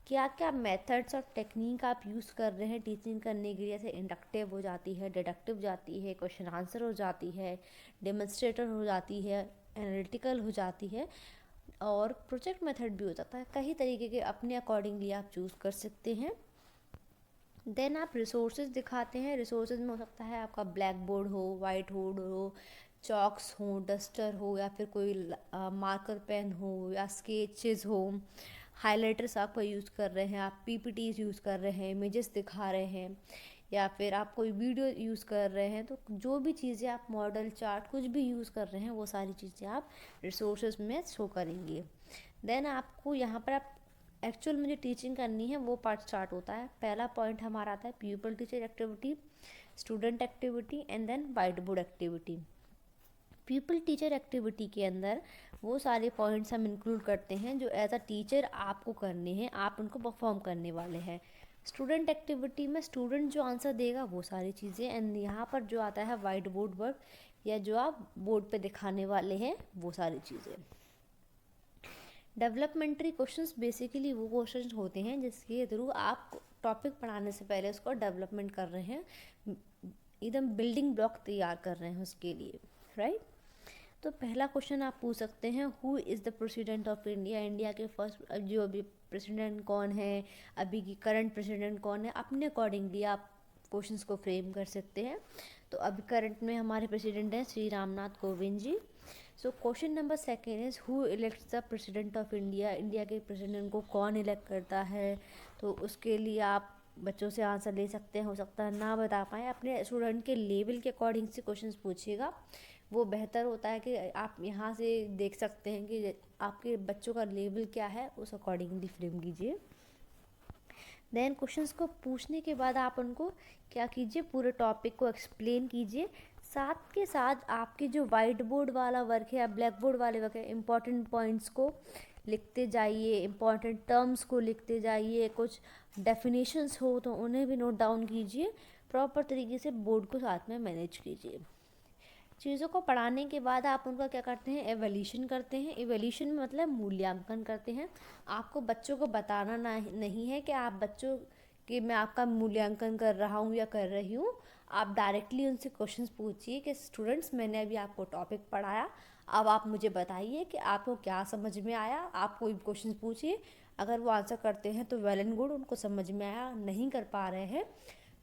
क्या क्या मेथड्स और टेक्निक आप यूज़ कर रहे हैं टीचिंग करने के लिए, जैसे इंडक्टिव हो जाती है, डिडक्टिव जाती है, क्वेश्चन आंसर हो जाती है, डेमोन्स्ट्रेटर हो जाती है, एनालिटिकल हो जाती है, और प्रोजेक्ट मेथड भी हो जाता है। कई तरीके के अपने अकॉर्डिंगली आप चूज़ कर सकते हैं। देन आप रिसोर्सेज दिखाते हैं। रिसोर्सेज में हो सकता है आपका ब्लैक बोर्ड हो, वाइट बोर्ड हो, चॉक्स हो, डस्टर हो, या फिर कोई मार्कर पेन हो, या स्केचेस हो, हाइलाइटर्स आपका यूज़ कर रहे हैं, आप पीपीटीज यूज़ कर रहे हैं, इमेजेस दिखा रहे हैं, या फिर आप कोई वीडियो यूज़ कर रहे हैं। तो जो भी चीज़ें आप मॉडल चार्ट कुछ भी यूज़ कर रहे हैं वो सारी चीज़ें आप रिसोर्सेज में शो करेंगे। देन आपको यहाँ पर आप एक्चुअल में जो टीचिंग करनी है वो पार्ट स्टार्ट होता है। पहला पॉइंट हमारा आता है pupil teacher activity, student activity and then white board activity. Pupil teacher activity के अंदर वो सारे पॉइंट्स हम इंक्लूड करते हैं जो एज अ टीचर आपको करने हैं, आप उनको परफॉर्म करने वाले हैं। स्टूडेंट एक्टिविटी में स्टूडेंट जो आंसर देगा वो सारी चीज़ें, एंड यहाँ पर जो आता है वाइट बोर्ड वर्क, या जो आप बोर्ड पे दिखाने वाले हैं वो सारी चीज़ें। डेवलपमेंट्री क्वेश्चंस बेसिकली वो क्वेश्चंस होते हैं जिसके थ्रू आप टॉपिक पढ़ाने से पहले उसको डेवलपमेंट कर रहे हैं, एकदम बिल्डिंग ब्लॉक तैयार कर रहे हैं उसके लिए, राइट। तो पहला क्वेश्चन आप पूछ सकते हैं, who is the president of India. India के फर्स्ट जो अभी प्रेसिडेंट कौन है, अभी की करंट प्रेसिडेंट कौन है, अपने अकॉर्डिंगली आप क्वेश्चंस को फ्रेम कर सकते हैं। तो अभी करंट में हमारे प्रेसिडेंट हैं Shri Ramnath Kovind ji. So question number 2 is who elects the president of India. India के प्रेसिडेंट को कौन इलेक्ट करता है। तो उसके लिए आप बच्चों से आंसर ले सकते हैं, हो सकता है ना बता पाएँ, अपने स्टूडेंट के लेवल के अकॉर्डिंग से क्वेश्चंस पूछिएगा, वो बेहतर होता है कि आप यहाँ से देख सकते हैं कि आपके बच्चों का लेवल क्या है, उस अकॉर्डिंगली फ्रेम कीजिए। देन क्वेश्चंस को पूछने के बाद आप उनको क्या कीजिए, पूरे टॉपिक को एक्सप्लेन कीजिए। साथ के साथ आपके जो वाइट बोर्ड वाला वर्क है या ब्लैक बोर्ड वाले वर्क है, इम्पॉर्टेंट पॉइंट्स को लिखते जाइए, इम्पॉर्टेंट टर्म्स को लिखते जाइए, कुछ डेफिनेशंस हो तो उन्हें भी नोट डाउन कीजिए। प्रॉपर तरीके से बोर्ड को साथ में मैनेज कीजिए। चीज़ों को पढ़ाने के बाद आप उनका क्या करते हैं, एवैल्यूएशन करते हैं। एवैल्यूएशन में मतलब मूल्यांकन करते हैं। आपको बच्चों को बताना नहीं है कि आप बच्चों कि मैं आपका मूल्यांकन कर रहा हूँ या कर रही हूँ। आप डायरेक्टली उनसे क्वेश्चंस पूछिए कि स्टूडेंट्स, मैंने अभी आपको टॉपिक पढ़ाया, अब आप मुझे बताइए कि आपको क्या समझ में आया। आप कोई क्वेश्चंस पूछिए, अगर वो आंसर करते हैं तो वेल एंड गुड, उनको समझ में आया। नहीं कर पा रहे हैं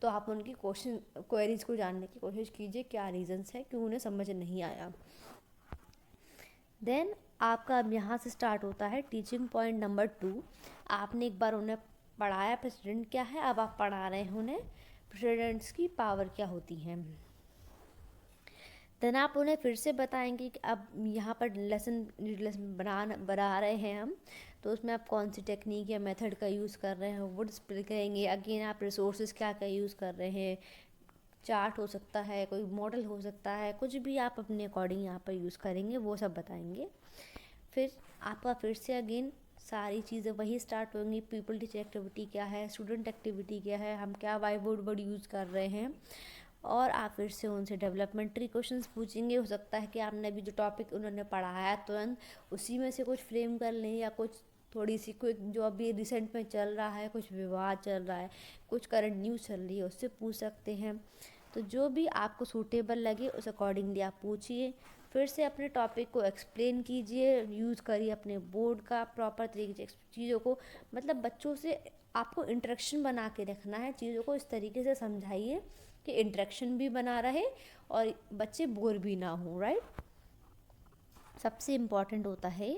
तो आप उनकी क्वेरीज को जानने की कोशिश कीजिए, क्या रीजंस है क्यों उन्हें समझ नहीं आया। देन आपका अब यहाँ से स्टार्ट होता है टीचिंग पॉइंट नंबर 2। आपने एक बार उन्हें पढ़ाया प्रेसिडेंट क्या है, अब आप पढ़ा रहे हैं उन्हें प्रेसिडेंट्स की पावर क्या होती है। देन आप उन्हें फिर से बताएंगे कि अब यहाँ पर लेसन बना रहे हैं हम, तो उसमें आप कौन सी टेक्निक या मेथड का यूज़ कर रहे हैं वो डिस्प्ले करेंगे। अगेन आप रिसोर्सेज क्या क्या यूज़ कर रहे हैं, चार्ट हो सकता है, कोई मॉडल हो सकता है, कुछ भी आप अपने अकॉर्डिंग यहाँ पर यूज़ करेंगे वो सब बताएंगे। फिर आपका फिर से अगेन सारी चीज़ें वही स्टार्ट होंगी। पीपल टीचर एक्टिविटी क्या है, स्टूडेंट एक्टिविटी क्या है, हम क्या वाइट बोर्ड यूज़ कर रहे हैं, और आप फिर से उनसे डेवलपमेंट्री क्वेश्चंस पूछेंगे। हो सकता है कि आपने अभी जो टॉपिक उन्होंने पढ़ाया तुरंत उसी में से कुछ फ्रेम कर लें, या कुछ थोड़ी सी कोई जो अभी रिसेंट में चल रहा है, कुछ विवाद चल रहा है, कुछ करंट न्यूज़ चल रही है, उससे पूछ सकते हैं। तो जो भी आपको सूटेबल लगे उस अकॉर्डिंगली आप पूछिए। फिर से अपने टॉपिक को एक्सप्लेन कीजिए, यूज़ करिए अपने बोर्ड का प्रॉपर तरीके से चीज़ों को, मतलब बच्चों से आपको इंटरेक्शन बना के रखना है। चीज़ों को इस तरीके से समझाइए कि इंटरेक्शन भी बना रहे और बच्चे बोर भी ना हो, राइट। सबसे इम्पॉर्टेंट होता है।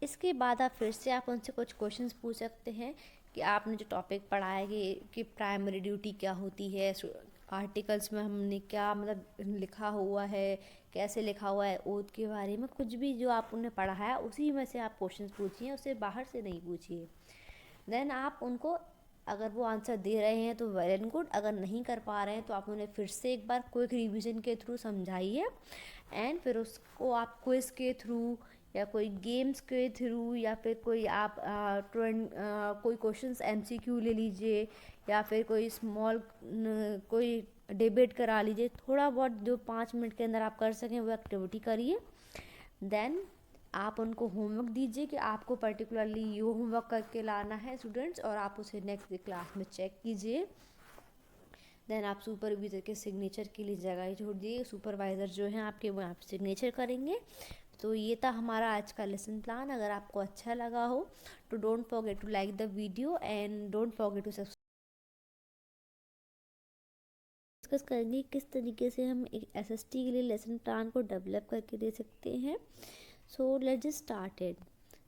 इसके बाद आप फिर से आप उनसे कुछ क्वेश्चंस पूछ सकते हैं कि आपने जो टॉपिक पढ़ाया कि प्राइमरी ड्यूटी क्या होती है, आर्टिकल्स में हमने क्या मतलब लिखा हुआ है, कैसे लिखा हुआ है, ओथ के बारे में कुछ भी जो आप उन्हें पढ़ाया उसी में से आप क्वेश्चंस पूछिए, उससे बाहर से नहीं पूछिए। देन आप उनको, अगर वो आंसर दे रहे हैं तो वेल एंड गुड, अगर नहीं कर पा रहे हैं तो आप उन्हें फिर से एक बार क्विक रिवीजन के थ्रू समझाइए, एंड फिर उसको आप क्विज के थ्रू या कोई गेम्स के थ्रू या फिर कोई आप कोई क्वेश्चंस एमसीक्यू ले लीजिए, या फिर कोई स्मॉल कोई डिबेट करा लीजिए, थोड़ा बहुत जो 5 मिनट के अंदर आप कर सकें वो एक्टिविटी करिए। देन आप उनको होमवर्क दीजिए कि आपको पर्टिकुलरली ये होमवर्क करके लाना है स्टूडेंट्स, और आप उसे नेक्स्ट क्लास में चेक कीजिए। देन आप सुपरवाइज़र के सिग्नेचर के लिए जगह ही छोड़ दिए, सुपरवाइज़र जो हैं आपके वो आप सिग्नेचर करेंगे। तो ये था हमारा आज का लेसन प्लान। अगर आपको अच्छा लगा हो तो don't forget to like the video and don't forget to discuss करेंगे किस तरीके से हम एक एसएसटी के लिए लेसन प्लान को डेवलप करके दे सकते हैं। So let's just started.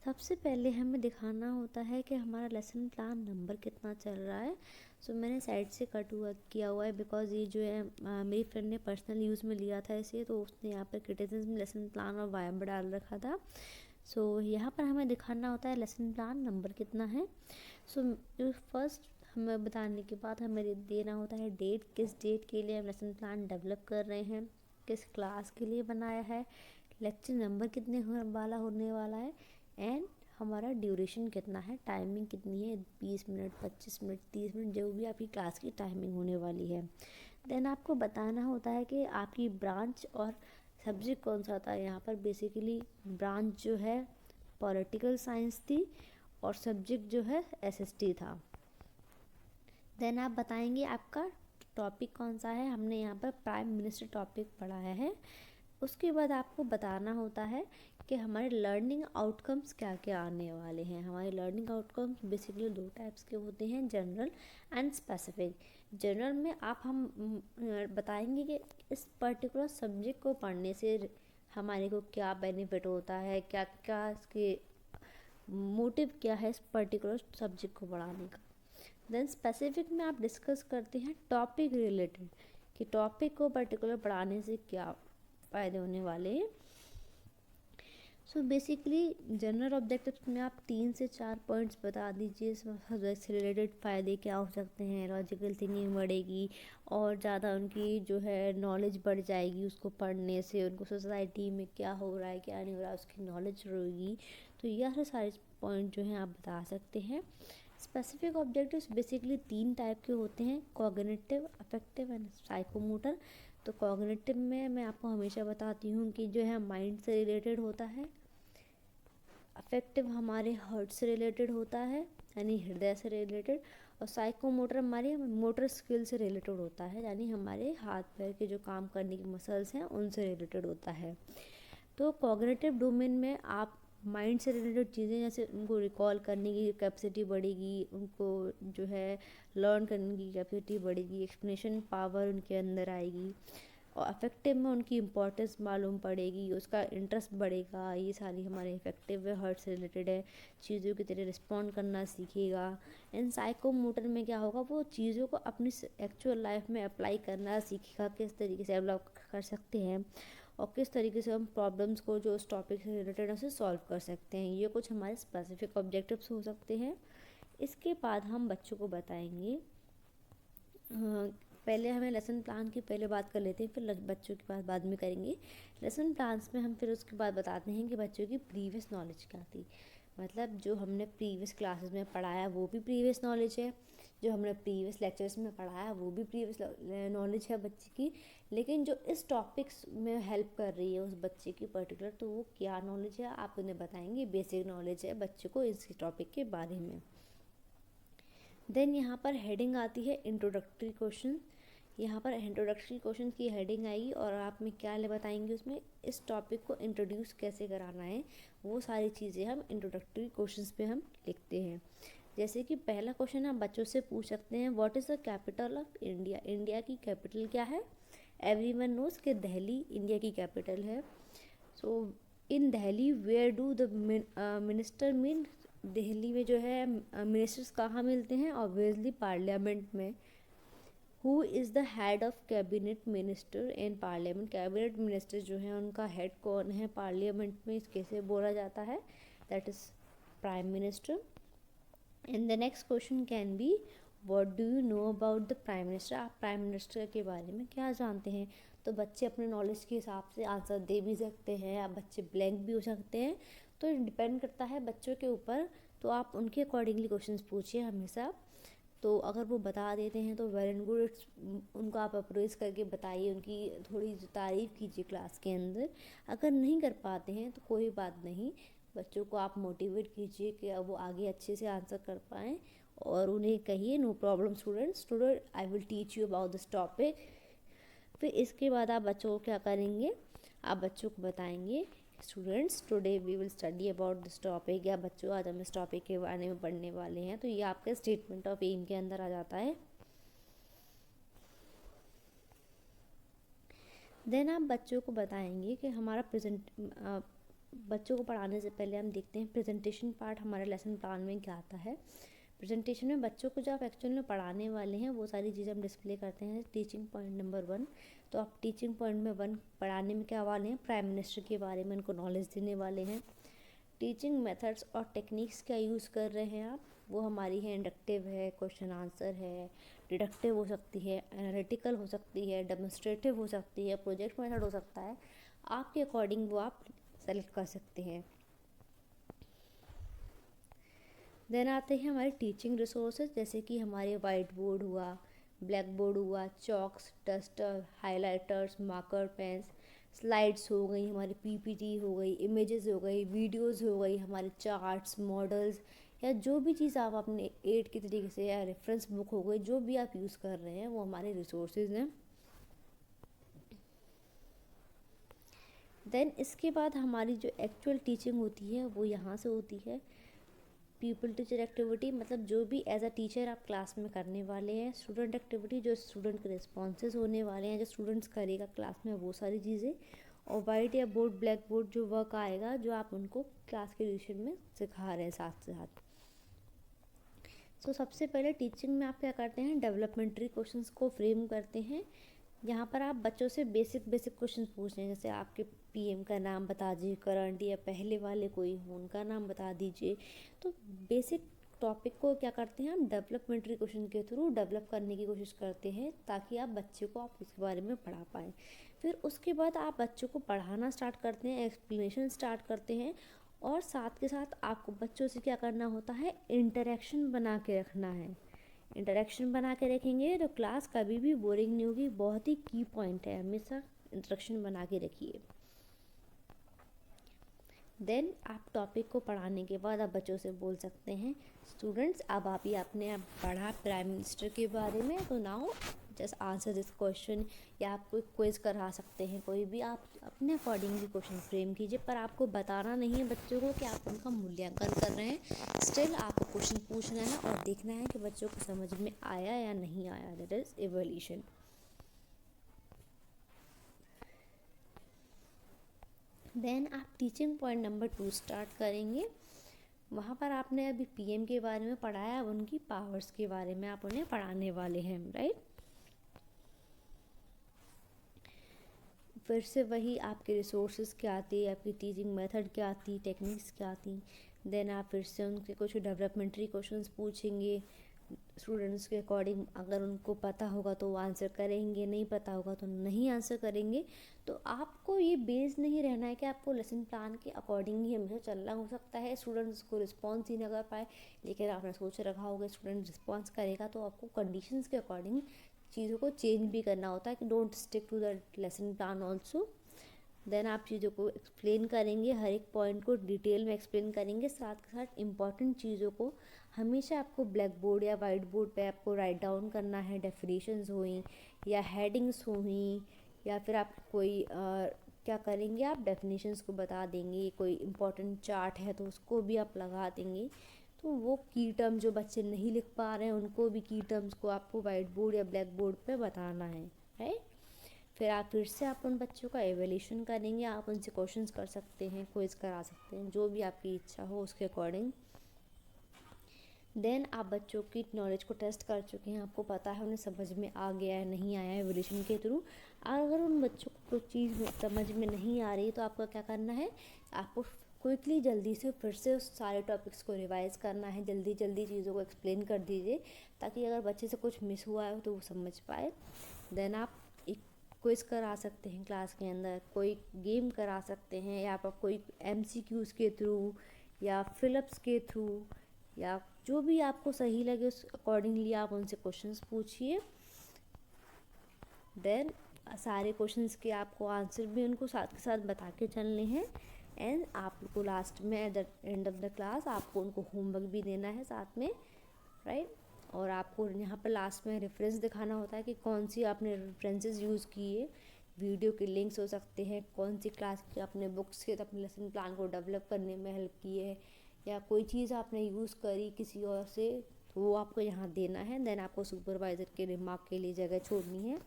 सबसे पहले हमें दिखाना होता है कि हमारा लेसन प्लान नंबर कितना चल रहा है। सो मैंने साइड से कट हुआ किया हुआ है बिकॉज ये जो है मेरी फ्रेंड ने पर्सनल यूज़ में लिया था इसे, तो उसने यहाँ पर क्रिटिसिज्म लेसन प्लान और वायब डाल रखा था। सो यहाँ पर हमें दिखाना होता है लेसन प्लान नंबर कितना है। सो जो फर्स्ट हमें बताने के बाद हमें देना होता है डेट, किस डेट के लिए हम लेसन प्लान डेवलप कर रहे हैं, किस क्लास के लिए बनाया है, लेक्चर नंबर कितने होने वाला है, एंड हमारा ड्यूरेशन कितना है, टाइमिंग कितनी है, 20 मिनट 25 मिनट 30 मिनट जो भी आपकी क्लास की टाइमिंग होने वाली है। देन आपको बताना होता है कि आपकी ब्रांच और सब्जेक्ट कौन सा था। यहाँ पर बेसिकली ब्रांच जो है पॉलिटिकल साइंस थी और सब्जेक्ट जो है एसएसटी था। देन आप बताएंगे आपका टॉपिक कौन सा है। हमने यहाँ पर प्राइम मिनिस्टर टॉपिक पढ़ाया है। उसके बाद आपको बताना होता है कि हमारे लर्निंग आउटकम्स क्या क्या आने वाले हैं। हमारे लर्निंग आउटकम्स बेसिकली 2 टाइप्स के होते हैं, जनरल एंड स्पेसिफिक। जनरल में हम बताएंगे कि इस पर्टिकुलर सब्जेक्ट को पढ़ने से हमारे को क्या बेनिफिट होता है, क्या क्या इसके मोटिव क्या है इस पर्टिकुलर सब्जेक्ट को पढ़ाने का। देन स्पेसिफिक में आप डिस्कस करते हैं टॉपिक रिलेटेड कि टॉपिक को पर्टिकुलर पढ़ाने से क्या फ़ायदे होने वाले हैं। सो बेसिकली जनरल ऑब्जेक्टिव्स में आप 3 से 4 पॉइंट्स बता दीजिए सब्जेक्ट से रिलेटेड फ़ायदे क्या हो सकते हैं। लॉजिकल थिंकिंग बढ़ेगी और ज़्यादा उनकी जो है नॉलेज बढ़ जाएगी उसको पढ़ने से, उनको सोसाइटी में क्या हो रहा है क्या नहीं हो रहा है उसकी नॉलेज रहेगी। तो यह सारे पॉइंट जो हैं आप बता सकते हैं। स्पेसिफिक ऑब्जेक्टिव्स बेसिकली 3 टाइप के होते हैं, कॉग्निटिव, अफेक्टिव एंड साइकोमोटर। तो कॉग्निटिव में मैं आपको हमेशा बताती हूँ कि जो है माइंड से रिलेटेड होता है, अफेक्टिव हमारे हार्ट से रिलेटेड होता है यानी हृदय से रिलेटेड, और साइकोमोटर हमारे मोटर स्किल से रिलेटेड होता है यानी हमारे हाथ पैर के जो काम करने की मसल्स हैं उनसे रिलेटेड होता है। तो कॉग्निटिव डोमेन में आप माइंड से रिलेटेड चीज़ें जैसे उनको रिकॉल करने की कैपेसिटी बढ़ेगी, उनको जो है लर्न करने की कैपेसिटी बढ़ेगी, एक्सप्लेनेशन पावर उनके अंदर आएगी, और अफेक्टिव में उनकी इम्पोर्टेंस मालूम पड़ेगी, उसका इंटरेस्ट बढ़ेगा। ये सारी हमारे इफेक्टिव है, हर्ट से रिलेटेड है, चीज़ों की तरह रिस्पॉन्ड करना सीखेगा। एंड साइकोमोटर में क्या होगा, वो चीज़ों को अपनी एक्चुअल लाइफ में अप्लाई करना सीखेगा, किस तरीके से डेवलप कर सकते हैं और किस तरीके से हम प्रॉब्लम्स को जो उस टॉपिक से रिलेटेड है उसे सॉल्व कर सकते हैं। ये कुछ हमारे स्पेसिफिक ऑब्जेक्टिव्स हो सकते हैं। इसके बाद हम बच्चों को बताएंगे, पहले हमें लेसन प्लान की पहले बात कर लेते हैं, फिर बच्चों की बात बाद में करेंगे। लेसन प्लान्स में हम फिर उसके बाद बताते हैं कि बच्चों की प्रीवियस नॉलेज क्या थी। मतलब जो हमने प्रीवियस क्लासेस में पढ़ाया वो भी प्रीवियस नॉलेज है, जो हमने प्रीवियस लेक्चर्स में पढ़ाया वो भी प्रीवियस नॉलेज है बच्चे की, लेकिन जो इस टॉपिक्स में हेल्प कर रही है उस बच्चे की पर्टिकुलर, तो वो क्या नॉलेज है आप उन्हें बताएंगे। बेसिक नॉलेज है बच्चे को इस टॉपिक के बारे में। देन यहाँ पर हेडिंग आती है इंट्रोडक्टरी क्वेश्चन। यहाँ पर इंट्रोडक्टरी क्वेश्चन की हेडिंग आएगी और आप में क्या बताएंगे उसमें इस टॉपिक को इंट्रोड्यूस कैसे कराना है, वो सारी चीज़ें हम इंट्रोडक्टरी क्वेश्चंस पे हम लिखते हैं। जैसे कि पहला क्वेश्चन हम बच्चों से पूछ सकते हैं, what is the capital of India. India की कैपिटल क्या है। एवरीवन नोज कि दिल्ली इंडिया की कैपिटल है। So in Delhi where do the minister mean. Delhi में जो है मिनिस्टर्स कहाँ मिलते हैं, ऑब्वियसली पार्लियामेंट में। Who is the head of cabinet minister in parliament. Cabinet minister जो है उनका हेड कौन है पार्लियामेंट में, कैसे बोला जाता है, that is prime minister. And the next question can be what do you know about the prime minister. आप प्राइम मिनिस्टर के बारे में क्या जानते हैं। तो बच्चे अपने नॉलेज के हिसाब से आंसर दे भी सकते हैं या बच्चे ब्लैंक भी हो सकते हैं, तो डिपेंड करता है बच्चों के ऊपर। तो आप उनके अकॉर्डिंगली क्वेश्चंस पूछिए हमेशा। तो तो अगर वो बता देते हैं तो वेल एंड गुड, उनको आप अप्रोच करके बताइए, उनकी थोड़ी तारीफ़ कीजिए क्लास के अंदर। अगर नहीं कर पाते हैं तो कोई बात नहीं, बच्चों को आप मोटिवेट कीजिए कि अब वो आगे अच्छे से आंसर कर पाएँ, और उन्हें कहिए no problem student I will teach you about this topic. फिर इसके बाद आप बच्चों को क्या करेंगे, आप बच्चों को बताएंगे students today we will study about this topic, या बच्चों आज हम इस टॉपिक के बारे में पढ़ने वाले हैं। तो ये आपके स्टेटमेंट ऑफ एम के अंदर आ जाता है। देन आप बच्चों को बताएंगे कि हमारा बच्चों को पढ़ाने से पहले हम देखते हैं प्रेजेंटेशन पार्ट हमारे लेसन प्लान में क्या आता है। प्रेजेंटेशन में बच्चों को जो आप एक्चुअल में पढ़ाने वाले हैं वो सारी चीज़ें हम डिस्प्ले करते हैं। टीचिंग पॉइंट नंबर 1, तो आप टीचिंग पॉइंट में 1 पढ़ाने में क्या वाले हैं, प्राइम मिनिस्टर के बारे में उनको नॉलेज देने वाले हैं। टीचिंग मेथड्स और टेक्निक्स क्या यूज़ कर रहे हैं आप, वो हमारी है इंडक्टिव है, क्वेश्चन आंसर है, डिडक्टिव हो सकती है, एनालिटिकल हो सकती है, डेमोन्स्ट्रेटिव हो सकती है, प्रोजेक्ट मेथड हो सकता है। आपके अकॉर्डिंग वो आप सेलेक्ट कर सकते हैं। देन आते हैं हमारे टीचिंग रिसोर्सेज, जैसे कि हमारे वाइट बोर्ड हुआ, ब्लैक बोर्ड हुआ, chalks, duster, highlighters, marker pens, slides हो गई, हमारी पीपीटी हो गई, इमेजेस हो गई, वीडियोस हो गई, हमारे चार्ट्स, मॉडल्स, या जो भी चीज़ आप अपने एड के तरीके से, या रेफरेंस बुक हो गई, जो भी आप यूज़ कर रहे हैं वो हमारे रिसोर्सेज हैं। देन इसके बाद हमारी जो एक्चुअल टीचिंग होती है वो यहाँ से होती है। पीपल टीचर एक्टिविटी, मतलब जो भी एज अ टीचर आप क्लास में करने वाले हैं। स्टूडेंट एक्टिविटी, जो स्टूडेंट के रिस्पॉन्सेज होने वाले हैं, जो स्टूडेंट्स करेगा क्लास में, वो सारी चीज़ें। और वाइट या बोर्ड, ब्लैक बोर्ड, जो वर्क आएगा जो आप उनको क्लास के ड्यूरेशन में सिखा रहे हैं साथ साथ। सो सबसे पहले टीचिंग में आप क्या करते हैं, डेवलपमेंट्री क्वेश्चंस को फ्रेम करते हैं। यहाँ पर आप बच्चों से बेसिक क्वेश्चन पूछ रहे हैं, जैसे आपके पीएम का नाम बता दीजिए, करंट या पहले वाले कोई हो उनका नाम बता दीजिए। तो बेसिक टॉपिक को क्या करते हैं हम डेवलपमेंट्री क्वेश्चन के थ्रू डेवलप करने की कोशिश करते हैं, ताकि आप बच्चे को आप उसके बारे में पढ़ा पाएँ। फिर उसके बाद आप बच्चों को पढ़ाना स्टार्ट करते हैं, एक्सप्लेनेशन स्टार्ट करते हैं, और साथ के साथ आपको बच्चों से क्या करना होता है, इंटरेक्शन बना के रखना है। इंटरेक्शन बना के रखेंगे तो क्लास कभी भी बोरिंग नहीं होगी। बहुत ही की पॉइंट है, हमेशा इंटरेक्शन बना के रखिए। देन आप टॉपिक को पढ़ाने के बाद आप बच्चों से बोल सकते हैं, स्टूडेंट्स अब आप ही आपने अब पढ़ा प्राइम मिनिस्टर के बारे में, तो now just answer this question. या आप कोई क्विज करा सकते हैं, कोई भी आप अपने अकॉर्डिंगली क्वेश्चन फ्रेम कीजिए, पर आपको बताना नहीं है बच्चों को कि आप उनका मूल्यांकन कर रहे हैं। स्टिल आपको क्वेश्चन पूछना है और देखना है कि बच्चों को समझ में आया या नहीं आया, दैट इज इवैल्यूएशन। देन आप टीचिंग पॉइंट नंबर 2 स्टार्ट करेंगे। वहाँ पर आपने अभी पीएम के बारे में पढ़ाया, अब उनकी पावर्स के बारे में आप उन्हें पढ़ाने वाले हैं, राइट। फिर से वही आपके रिसोर्सेज क्या आती, आपकी टीचिंग मेथड क्या आती, टेक्निक्स क्या आती। देन आप फिर से उनके कुछ डेवलपमेंट्री क्वेश्चंस पूछेंगे स्टूडेंट्स के अकॉर्डिंग। अगर उनको पता होगा तो वो आंसर करेंगे, नहीं पता होगा तो नहीं आंसर करेंगे। तो आपको ये बेस नहीं रहना है कि आपको लेसन प्लान के अकॉर्डिंग ही हमेशा चलना। हो सकता है स्टूडेंट्स को रिस्पॉन्स ही ना कर पाए, लेकिन आपने सोच रखा होगा स्टूडेंट रिस्पॉन्स करेगा, तो आपको कंडीशंस के अकॉर्डिंग चीज़ों को चेंज भी करना होता है कि don't stick to the lesson plan also. Then आप चीज़ों को एक्सप्लेन करेंगे, हर एक पॉइंट को डिटेल में एक्सप्लेन करेंगे। साथ के साथ इम्पॉर्टेंट चीज़ों को हमेशा आपको ब्लैक बोर्ड या वाइट बोर्ड पे आपको राइट डाउन करना है। डेफिनेशंस हुई या हेडिंग्स हुई, या फिर आप कोई क्या करेंगे, आप डेफिनेशंस को बता देंगे। कोई इम्पॉर्टेंट चार्ट है तो उसको भी आप लगा देंगे। तो वो की टर्म जो बच्चे नहीं लिख पा रहे हैं, उनको भी की टर्म्स को आपको वाइट बोर्ड या ब्लैक बोर्ड पे बताना है, राइट। फिर आप फिर से आप उन बच्चों का एवेल्यूशन करेंगे। आप उनसे क्वेश्चंस कर सकते हैं, क्विज करा सकते हैं, जो भी आपकी इच्छा हो उसके अकॉर्डिंग। देन आप बच्चों की नॉलेज को टेस्ट कर चुके हैं, आपको पता है उन्हें समझ में आ गया है नहीं आया है एवेल्यूशन के थ्रू। अगर उन बच्चों को कोई चीज़ समझ में नहीं आ रही तो आपको क्या करना है, आपको क्विकली जल्दी से फिर से उस सारे टॉपिक्स को रिवाइज़ करना है। जल्दी चीज़ों को एक्सप्लेन कर दीजिए, ताकि अगर बच्चे से कुछ मिस हुआ है तो वो समझ पाए। देन आप एक क्विज करा सकते हैं क्लास के अंदर, कोई गेम करा सकते हैं, या आप कोई MCQs के थ्रू या फिलिप्स के थ्रू या जो भी आपको सही लगे उस अकॉर्डिंगली आप उनसे क्वेश्चंस पूछिए। देन सारे क्वेश्चंस के आपको आंसर भी उनको साथ के साथ बता के चलने हैं। एंड आपको लास्ट में at the end of the class आपको उनको होमवर्क भी देना है साथ में, राइट। और आपको यहाँ पर लास्ट में रेफरेंस दिखाना होता है कि कौन सी आपने रेफरेंसेस यूज़ किए, वीडियो के लिंक्स हो सकते हैं, कौन सी क्लास की आपने बुक्स के अपने लेसन प्लान को डेवलप करने में हेल्प की है, या कोई चीज़ आपने यूज़ करी किसी और से, तो वो आपको यहाँ देना है। देन आपको सुपरवाइज़र के रिमार्क के लिए जगह छोड़नी है।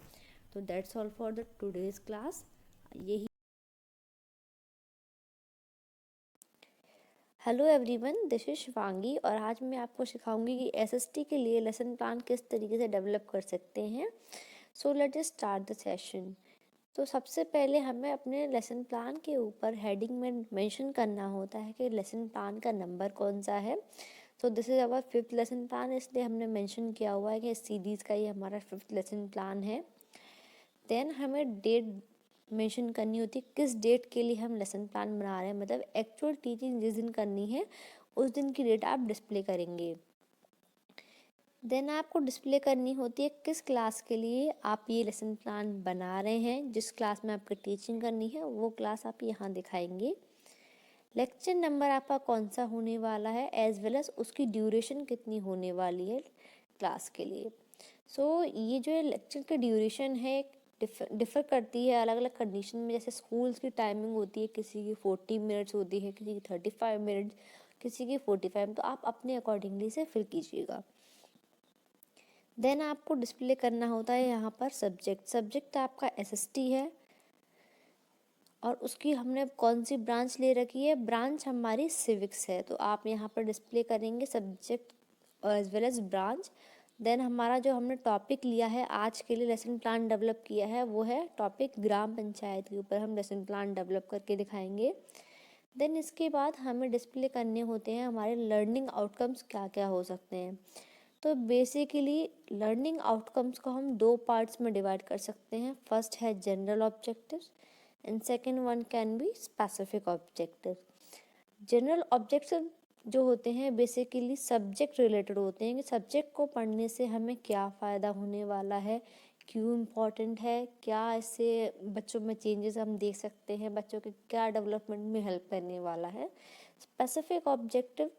तो that's all for the today's class. यही hello everyone, this is Shivangi और आज मैं आपको सिखाऊंगी कि एसएसटी के लिए लेसन प्लान किस तरीके से डेवलप कर सकते हैं। So let us start the session. तो सबसे पहले हमें अपने लेसन प्लान के ऊपर हेडिंग में मेंशन करना होता है कि लेसन प्लान का नंबर कौन सा है। तो this is our 5th lesson plan, इसलिए हमने मेंशन किया हुआ है कि इस सीरीज़ का ये हमारा 5th लेसन प्लान है। देन हमें डेट मेंशन करनी होती है, किस डेट के लिए हम लेसन प्लान बना रहे हैं, मतलब एक्चुअल टीचिंग जिस दिन करनी है उस दिन की डेट आप डिस्प्ले करेंगे। देन आपको डिस्प्ले करनी होती है किस क्लास के लिए आप ये लेसन प्लान बना रहे हैं, जिस क्लास में आपकी टीचिंग करनी है वो क्लास आप यहाँ दिखाएंगे। लेक्चर नंबर आपका कौन सा होने वाला है, एज वेल एज उसकी ड्यूरेशन कितनी होने वाली है क्लास के लिए। सो ये जो है लेक्चर की ड्यूरेशन है डिफ़र करती है अलग अलग कंडीशन में। जैसे स्कूल्स की टाइमिंग होती है, किसी की 40 मिनट्स होती है, किसी की 35 मिनट्स, किसी की 45, तो आप अपने अकॉर्डिंगली से फिल कीजिएगा। देन आपको डिस्प्ले करना होता है यहाँ पर सब्जेक्ट आपका एसएसटी है और उसकी हमने कौन सी ब्रांच ले रखी है, ब्रांच हमारी सिविक्स है, तो आप यहाँ पर डिस्प्ले करेंगे subject as well as branch. Then हमारा जो हमने टॉपिक लिया है आज के लिए लेसन प्लान डेवलप किया है वो है टॉपिक ग्राम पंचायत के ऊपर हम लेसन प्लान डेवलप करके दिखाएंगे। देन इसके बाद हमें डिस्प्ले करने होते हैं हमारे लर्निंग आउटकम्स क्या क्या हो सकते हैं। तो बेसिकली लर्निंग आउटकम्स को हम 2 पार्ट्स में डिवाइड कर सकते हैं। फर्स्ट है general objectives and second one can be specific objective. General objective जो होते हैं बेसिकली सब्जेक्ट रिलेटेड होते हैं कि सब्जेक्ट को पढ़ने से हमें क्या फ़ायदा होने वाला है, क्यों इम्पॉर्टेंट है, क्या इससे बच्चों में चेंजेस हम देख सकते हैं, बच्चों के क्या डेवलपमेंट में हेल्प करने वाला है। स्पेसिफिक ऑब्जेक्टिव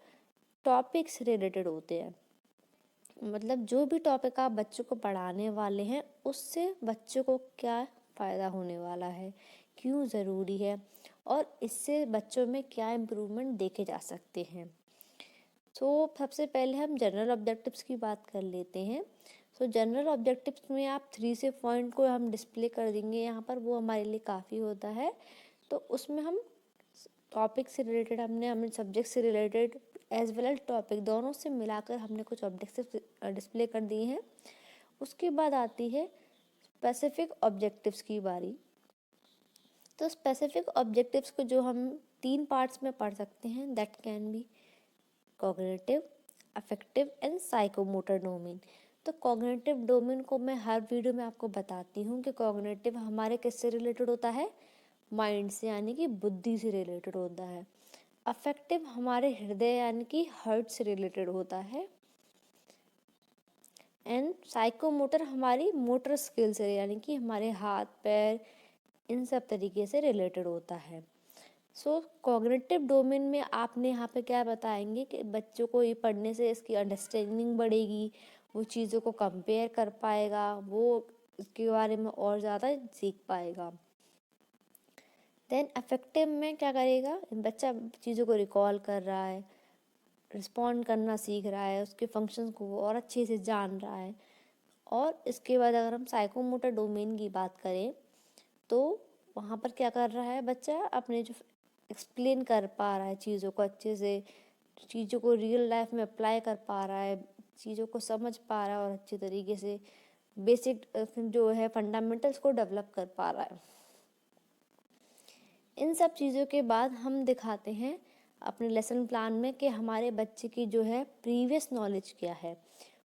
टॉपिक से रिलेटेड होते हैं, मतलब जो भी टॉपिक आप बच्चों को पढ़ाने वाले हैं उससे बच्चों को क्या फ़ायदा होने वाला है, क्यों ज़रूरी है और इससे बच्चों में क्या इम्प्रूवमेंट देखे जा सकते हैं। तो सबसे पहले हम जनरल ऑब्जेक्टिव्स की बात कर लेते हैं। तो जनरल ऑब्जेक्टिव्स में आप 3 से पॉइंट को हम डिस्प्ले कर देंगे यहाँ पर, वो हमारे लिए काफ़ी होता है। तो उसमें हम टॉपिक से रिलेटेड हमने सब्जेक्ट से related as well as topic दोनों से मिलाकर हमने कुछ ऑब्जेक्टिव्स डिस्प्ले कर दिए हैं। उसके बाद आती है स्पेसिफिक ऑब्जेक्टिव्स की बारी। तो स्पेसिफिक ऑब्जेक्टिव्स को जो हम 3 पार्ट्स में पढ़ सकते हैं, that can be cognitive, affective and psychomotor domain. तो कॉग्निटिव डोमेन को मैं हर वीडियो में आपको बताती हूँ कि कॉग्निटिव हमारे किससे रिलेटेड होता है, माइंड से यानी कि बुद्धि से रिलेटेड होता है। अफेक्टिव हमारे हृदय यानी कि हार्ट से रिलेटेड होता है। एंड साइकोमोटर हमारी मोटर स्किल से यानी कि हमारे हाथ पैर इन सब तरीके से रिलेटेड होता है। सो कॉग्निटिव डोमेन में आपने यहाँ पे क्या बताएंगे कि बच्चों को ये पढ़ने से इसकी अंडरस्टैंडिंग बढ़ेगी, वो चीज़ों को कंपेयर कर पाएगा, वो इसके बारे में और ज़्यादा सीख पाएगा। देन अफेक्टिव में क्या करेगा, बच्चा चीज़ों को रिकॉल कर रहा है, रिस्पॉन्ड करना सीख रहा है, उसके फंक्शंस को वो और अच्छे से जान रहा है। और इसके बाद अगर हम साइकोमोटर डोमेन की बात करें तो वहाँ पर क्या कर रहा है बच्चा, अपने जो एक्सप्लेन कर पा रहा है चीज़ों को अच्छे से, चीज़ों को रियल लाइफ में अप्लाई कर पा रहा है, चीज़ों को समझ पा रहा है और अच्छे तरीके से बेसिक जो है फंडामेंटल्स को डेवलप कर पा रहा है। इन सब चीज़ों के बाद हम दिखाते हैं अपने लेसन प्लान में कि हमारे बच्चे की जो है प्रीवियस नॉलेज क्या है,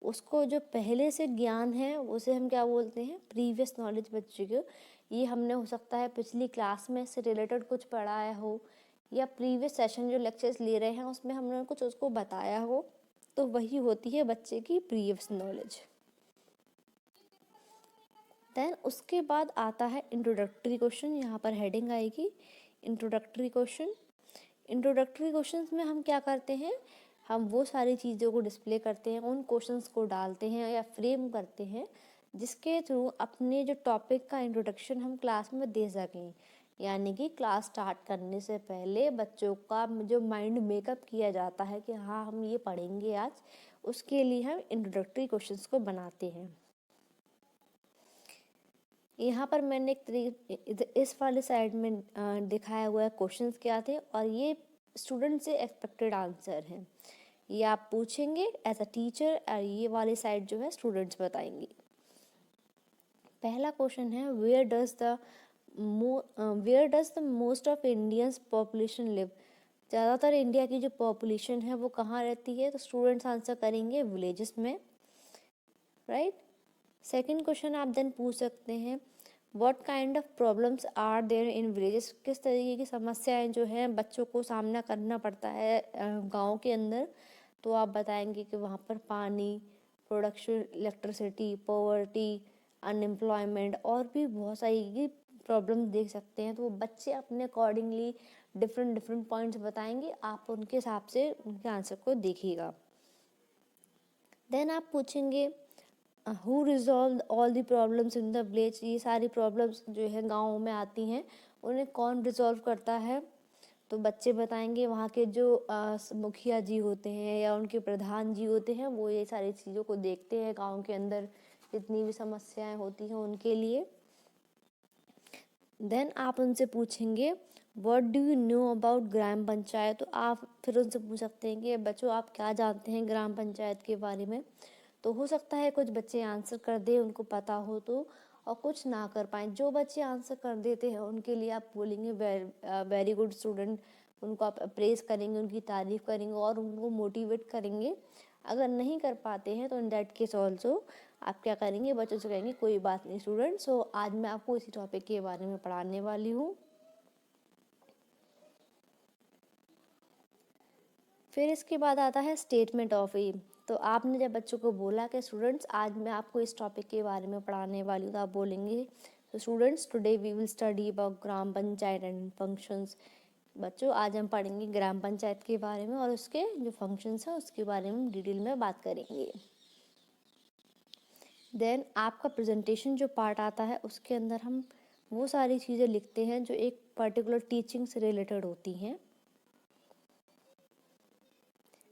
उसको जो पहले से ज्ञान है उसे हम क्या बोलते हैं, प्रीवियस नॉलेज बच्चे को। ये हमने हो सकता है पिछली क्लास में से रिलेटेड कुछ पढ़ाया हो या प्रीवियस सेशन जो लेक्चर्स ले रहे हैं उसमें हमने कुछ उसको बताया हो, तो वही होती है बच्चे की प्रीवियस नॉलेज। देन उसके बाद आता है इंट्रोडक्टरी क्वेश्चन। यहाँ पर हेडिंग आएगी इंट्रोडक्टरी क्वेश्चन। इंट्रोडक्टरी क्वेश्चंस में हम क्या करते हैं, हम वो सारी चीज़ों को डिस्प्ले करते हैं, उन क्वेश्चंस को डालते हैं या फ्रेम करते हैं जिसके थ्रू अपने जो टॉपिक का इंट्रोडक्शन हम क्लास में दे सकें। यानी कि क्लास स्टार्ट करने से पहले बच्चों का जो माइंड मेकअप किया जाता है कि हाँ हम ये पढ़ेंगे आज, उसके लिए हम इंट्रोडक्टरी क्वेश्चंस को बनाते हैं। यहाँ पर मैंने इस वाले साइड में दिखाया हुआ है क्वेश्चंस क्या थे, और ये स्टूडेंट से एक्सपेक्टेड आंसर हैं। ये आप पूछेंगे एज अ टीचर, और ये वाली साइड जो है स्टूडेंट्स बताएंगे। पहला क्वेश्चन है where does the most of Indians population live. ज़्यादातर इंडिया की जो पॉपुलेशन है वो कहाँ रहती है, तो स्टूडेंट्स आंसर करेंगे विलेजेस में, राइट। सेकेंड क्वेश्चन आप देन पूछ सकते हैं what kind of problems are there in villages. किस तरीके की समस्याएं जो हैं बच्चों को सामना करना पड़ता है गांव के अंदर, तो आप बताएंगे कि वहाँ पर पानी, प्रोडक्शन, इलेक्ट्रिसिटी, पॉवर्टी, अनएम्प्लॉयमेंट और भी बहुत सारी प्रॉब्लम देख सकते हैं। तो वो बच्चे अपने अकॉर्डिंगली डिफरेंट पॉइंट्स बताएंगे, आप उनके हिसाब से उनके आंसर को देखिएगा। देन आप पूछेंगे who resolve all the problems in the village. ये सारी प्रॉब्लम्स जो है गाँव में आती हैं उन्हें कौन रिजॉल्व करता है, तो बच्चे बताएंगे वहाँ के जो मुखिया जी होते हैं या उनके प्रधान जी होते हैं, वो ये सारी चीज़ों को देखते हैं गांव के अंदर जितनी भी समस्याएं होती हैं उनके लिए। देन आप उनसे पूछेंगे what do you know about gram panchayat. तो आप फिर उनसे पूछ सकते हैं कि बच्चों आप क्या जानते हैं ग्राम पंचायत के बारे में। तो हो सकता है कुछ बच्चे आंसर कर दें, उनको पता हो तो, और कुछ ना कर पाएँ। जो बच्चे आंसर कर देते हैं उनके लिए आप बोलेंगे वेरी गुड स्टूडेंट, उनको आप अप्रेज करेंगे, उनकी तारीफ़ करेंगे और उनको मोटिवेट करेंगे। अगर नहीं कर पाते हैं तो इन दैट केस ऑल्सो आप क्या करेंगे, बच्चों से कहेंगे कोई बात नहीं स्टूडेंट, सो आज मैं आपको इसी टॉपिक के बारे में पढ़ाने वाली हूँ। फिर इसके बाद आता है स्टेटमेंट ऑफ एम। तो आपने जब बच्चों को बोला कि स्टूडेंट्स आज मैं आपको इस टॉपिक के बारे में पढ़ाने वाली हूँ, तो आप बोलेंगे तो students today we will study about gram panchayat and functions. बच्चों आज हम पढ़ेंगे ग्राम पंचायत के बारे में और उसके जो फंक्शंस हैं उसके बारे में डिटेल में बात करेंगे। देन आपका प्रेजेंटेशन जो पार्ट आता है उसके अंदर हम वो सारी चीज़ें लिखते हैं जो एक पर्टिकुलर टीचिंग से रिलेटेड होती हैं।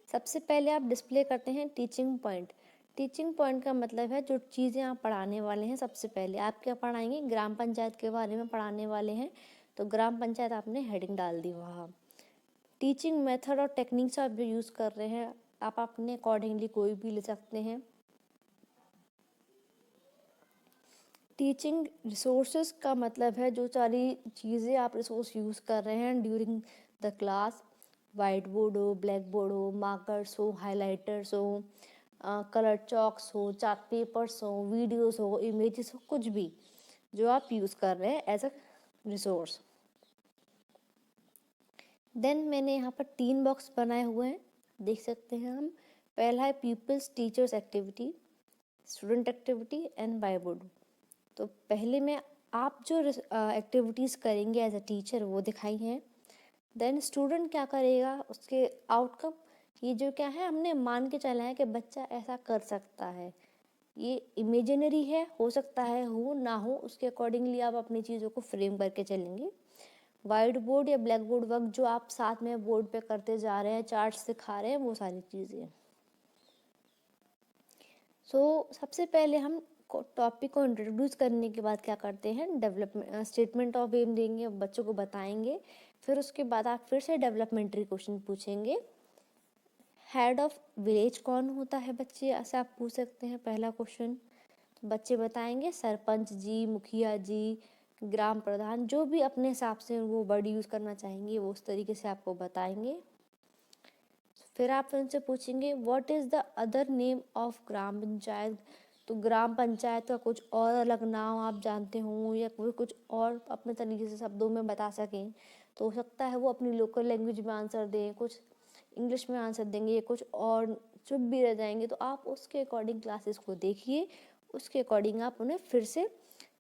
सबसे पहले आप डिस्प्ले करते हैं टीचिंग पॉइंट। टीचिंग पॉइंट का मतलब है जो चीज़ें आप पढ़ाने वाले हैं। सबसे पहले आप क्या पढ़ाएंगे, ग्राम पंचायत के बारे में पढ़ाने वाले हैं, तो ग्राम पंचायत आपने हेडिंग डाल दी वहाँ। टीचिंग मेथड और टेक्निक्स आप जो यूज़ कर रहे हैं आप अपने अकॉर्डिंगली कोई भी ले सकते हैं। टीचिंग रिसोर्सेज का मतलब है जो सारी चीज़ें आप रिसोर्स यूज़ कर रहे हैं during the class, white board हो, ब्लैक बोर्ड हो, मार्कर्स हो, हाइलाइटर्स हो, कलर चॉक्स हो, चार्ट पेपर्स हो, वीडियोस हो, इमेजेस हो, कुछ भी जो आप यूज़ कर रहे हैं एज अ रिसोर्स। देन मैंने यहाँ पर 3 बॉक्स बनाए हुए हैं, देख सकते हैं हम। पहला है peoples teachers activity, student activity and by board. तो पहले में आप जो एक्टिविटीज़ करेंगे एज अ टीचर वो दिखाई हैं। देन स्टूडेंट क्या करेगा, उसके आउटकम, ये जो क्या है हमने मान के चला है कि बच्चा ऐसा कर सकता है, ये इमेजिनरी है, हो सकता है हो ना हो, उसके अकॉर्डिंगली आप अपनी चीज़ों को फ्रेम करके चलेंगे। वाइट बोर्ड या ब्लैक बोर्ड वर्क जो आप साथ में बोर्ड पे करते जा रहे हैं, चार्ट्स दिखा रहे हैं, वो सारी चीज़ें। सबसे पहले हम टॉपिक को इंट्रोड्यूस करने के बाद क्या करते हैं, डेवलपमेंट स्टेटमेंट ऑफ एम देंगे, बच्चों को बताएंगे। फिर उसके बाद आप फिर से डेवलपमेंट्री क्वेश्चन पूछेंगे। हेड ऑफ विलेज कौन होता है बच्चे, ऐसे आप पूछ सकते हैं पहला क्वेश्चन। तो बच्चे बताएंगे सरपंच जी, मुखिया जी, ग्राम प्रधान, जो भी अपने हिसाब से वो वर्ड यूज़ करना चाहेंगे वो उस तरीके से आपको बताएंगे। फिर आप उनसे पूछेंगे what is the other name of gram panchayat. तो ग्राम पंचायत का कुछ और अलग नाम आप जानते हों या कोई कुछ और अपने तरीके से शब्दों में बता सकें, तो हो सकता है वो अपनी लोकल लैंग्वेज में आंसर दें, कुछ इंग्लिश में आंसर देंगे, कुछ और चुप भी रह जाएंगे तो आप उसके अकॉर्डिंग क्लासेस को देखिए, उसके अकॉर्डिंग आप उन्हें फिर से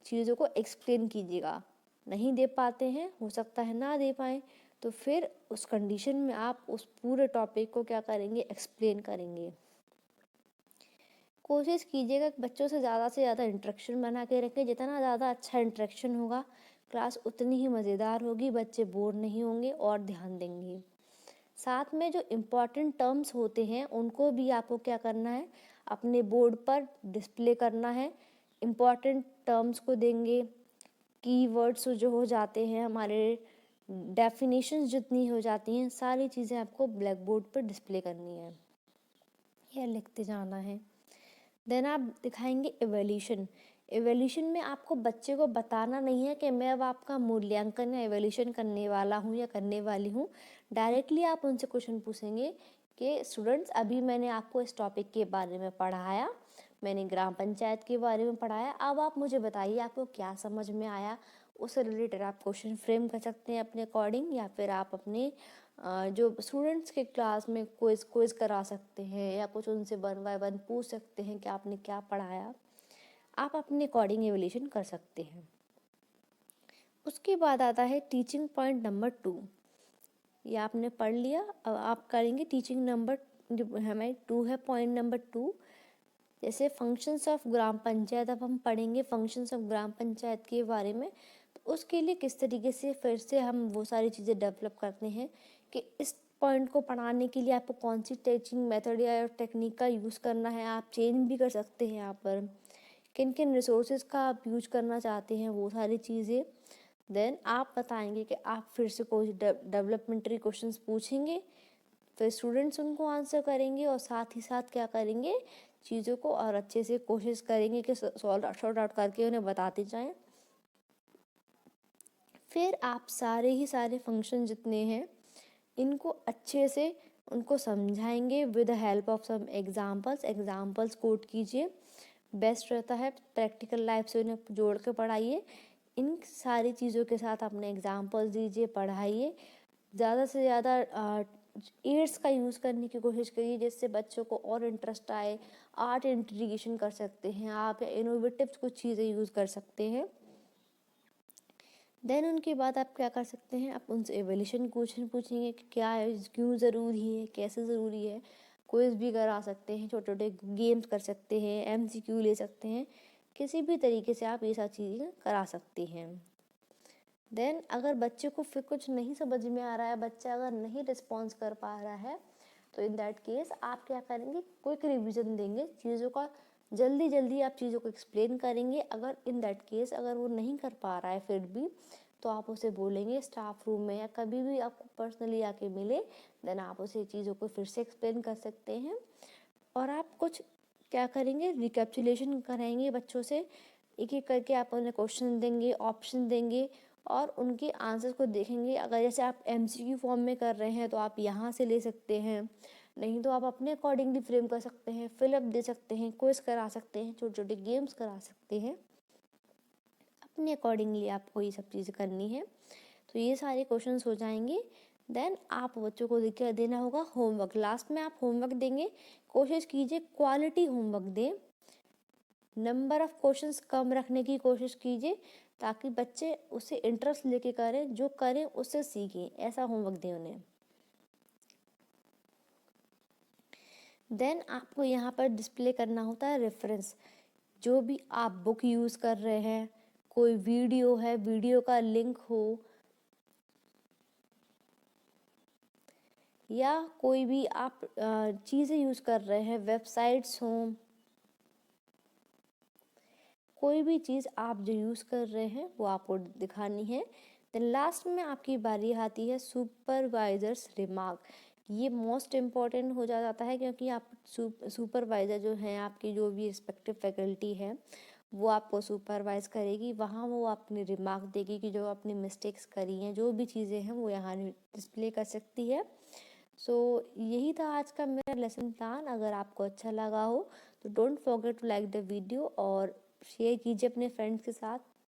चीज़ों को एक्सप्लेन कीजिएगा। नहीं दे पाते हैं, हो सकता है ना दे पाएँ, तो फिर उस कंडीशन में आप उस पूरे टॉपिक को क्या करेंगे, एक्सप्लेन करेंगे। कोशिश कीजिएगा कि बच्चों से ज़्यादा इंटरेक्शन बना के रखें। जितना ज़्यादा अच्छा इंटरेक्शन होगा, क्लास उतनी ही मज़ेदार होगी, बच्चे बोर नहीं होंगे और ध्यान देंगे। साथ में जो इम्पॉर्टेंट टर्म्स होते हैं उनको भी आपको क्या करना है, अपने बोर्ड पर डिस्प्ले करना है। इम्पॉर्टेंट टर्म्स को देंगे, कीवर्ड्स जो हो जाते हैं हमारे, डेफिनेशंस जितनी हो जाती हैं, सारी चीज़ें आपको ब्लैक बोर्ड पर डिस्प्ले करनी है, यह लिखते जाना है। देन आप दिखाएंगे एवोल्यूशन। एवोल्यूशन में आपको बच्चे को बताना नहीं है कि मैं अब आपका मूल्यांकन या एवोल्यूशन करने वाला हूँ या करने वाली हूँ। डायरेक्टली आप उनसे क्वेश्चन पूछेंगे कि स्टूडेंट्स, अभी मैंने आपको इस टॉपिक के बारे में पढ़ाया, मैंने ग्राम पंचायत के बारे में पढ़ाया, अब आप मुझे बताइए आपको क्या समझ में आया। उससे रिलेटेड आप क्वेश्चन फ्रेम कर सकते हैं अपने अकॉर्डिंग, या फिर आप अपने जो स्टूडेंट्स के क्लास में क्विज करा सकते हैं, या कुछ उनसे 1 बाय 1 पूछ सकते हैं कि आपने क्या पढ़ाया। आप अपने अकॉर्डिंग एवोल्यूशन कर सकते हैं। उसके बाद आता है टीचिंग पॉइंट नंबर 2। ये आपने पढ़ लिया, अब आप करेंगे टीचिंग नंबर, जो हमारी 2 है, पॉइंट नंबर 2। जैसे फंक्शंस ऑफ ग्राम पंचायत, अब हम पढ़ेंगे फंक्शंस ऑफ ग्राम पंचायत के बारे में। तो उसके लिए किस तरीके से फिर से हम वो सारी चीज़ें डेवलप करते हैं कि इस पॉइंट को पढ़ाने के लिए आपको कौन सी टीचिंग मेथड या टेक्निक का यूज़ करना है। आप चेंज भी कर सकते हैं यहाँ पर, किन किन रिसोर्सेज का आप यूज करना चाहते हैं, वो सारी चीज़ें। देन आप बताएंगे कि आप फिर से कोई डेवलपमेंटरी क्वेश्चंस पूछेंगे, फिर स्टूडेंट्स उनको आंसर करेंगे, और साथ ही साथ क्या करेंगे, चीज़ों को और अच्छे से कोशिश करेंगे कि सॉर्ट आउट करके उन्हें बताते जाएं। फिर आप सारे फंक्शन जितने हैं इनको अच्छे से उनको समझाएंगे with help of some examples quote कीजिए। बेस्ट रहता है प्रैक्टिकल लाइफ से उन्हें जोड़ के पढ़ाइए। इन सारी चीज़ों के साथ अपने एग्जाम्पल्स दीजिए, पढ़ाइए। ज़्यादा से ज़्यादा एड्स का यूज़ करने की कोशिश करिए जिससे बच्चों को और इंटरेस्ट आए। आर्ट इंटीग्रेशन कर सकते हैं आप, या इनोवेटिव कुछ चीज़ें यूज़ कर सकते हैं। देन उनके बाद आप क्या कर सकते हैं, आप उनसे एवोल्यूशन क्वेश्चन पूछेंगे कि क्या है, क्यों ज़रूरी है, कैसे ज़रूरी है। क्विज भी करा सकते हैं, छोटे छोटे गेम्स कर सकते हैं, MCQ ले सकते हैं, किसी भी तरीके से आप ये सारी चीज़ें करा सकते हैं। देन अगर बच्चे को फिर कुछ नहीं समझ में आ रहा है, बच्चा अगर नहीं रिस्पॉन्स कर पा रहा है, तो इन दैट केस आप क्या करेंगे, क्विक रिविजन देंगे चीज़ों का, जल्दी आप चीज़ों को एक्सप्लेन करेंगे। अगर इन दैट केस अगर वो नहीं कर पा रहा है फिर भी, तो आप उसे बोलेंगे स्टाफ रूम में या कभी भी आपको पर्सनली आके मिले, देन आप उसे चीज़ों को फिर से एक्सप्लेन कर सकते हैं। और आप कुछ क्या करेंगे, रिकैप्चुलेशन कराएंगे बच्चों से, एक एक करके आप उन्हें क्वेश्चन देंगे, ऑप्शन देंगे, और उनके आंसर्स को देखेंगे। अगर जैसे आप MCQ फॉर्म में कर रहे हैं तो आप यहाँ से ले सकते हैं, नहीं तो आप अपने अकॉर्डिंगली फ्रेम कर सकते हैं, फिलअप दे सकते हैं, क्विज करा सकते हैं, छोटे छोटे गेम्स करा सकते हैं। अपने अकॉर्डिंगली आपको ये सब चीज़ें करनी है। तो ये सारे क्वेश्चंस हो जाएंगे। देन आप बच्चों को देना होगा होमवर्क। लास्ट में आप होमवर्क देंगे, कोशिश कीजिए क्वालिटी होमवर्क दें, नंबर ऑफ क्वेश्चंस कम रखने की कोशिश कीजिए ताकि बच्चे उसे इंटरेस्ट लेके करें, जो करें उससे सीखें, ऐसा होमवर्क दें उन्हें। देन आपको यहाँ पर डिस्प्ले करना होता है रेफरेंस। जो भी आप बुक यूज़ कर रहे हैं, कोई वीडियो है, वीडियो का लिंक हो, या कोई भी आप चीज़ें यूज़ कर रहे हैं, वेबसाइट्स हों, कोई भी चीज़ आप जो यूज़ कर रहे हैं वो आपको दिखानी है। देन लास्ट में आपकी बारी आती है सुपरवाइजर्स रिमार्क। ये मोस्ट इम्पॉर्टेंट हो जाता है क्योंकि आप सुपरवाइज़र जो हैं, आपकी जो भी रिस्पेक्टिव फैकल्टी है वो आपको सुपरवाइज करेगी, वहाँ वो अपनी रिमार्क देगी कि जो आपने मिस्टेक्स करी हैं, जो भी चीज़ें हैं वो यहाँ डिस्प्ले कर सकती है। सो यही था आज का मेरा लेसन प्लान। अगर आपको अच्छा लगा हो तो don't forget to like the video और शेयर कीजिए अपने फ्रेंड्स के साथ।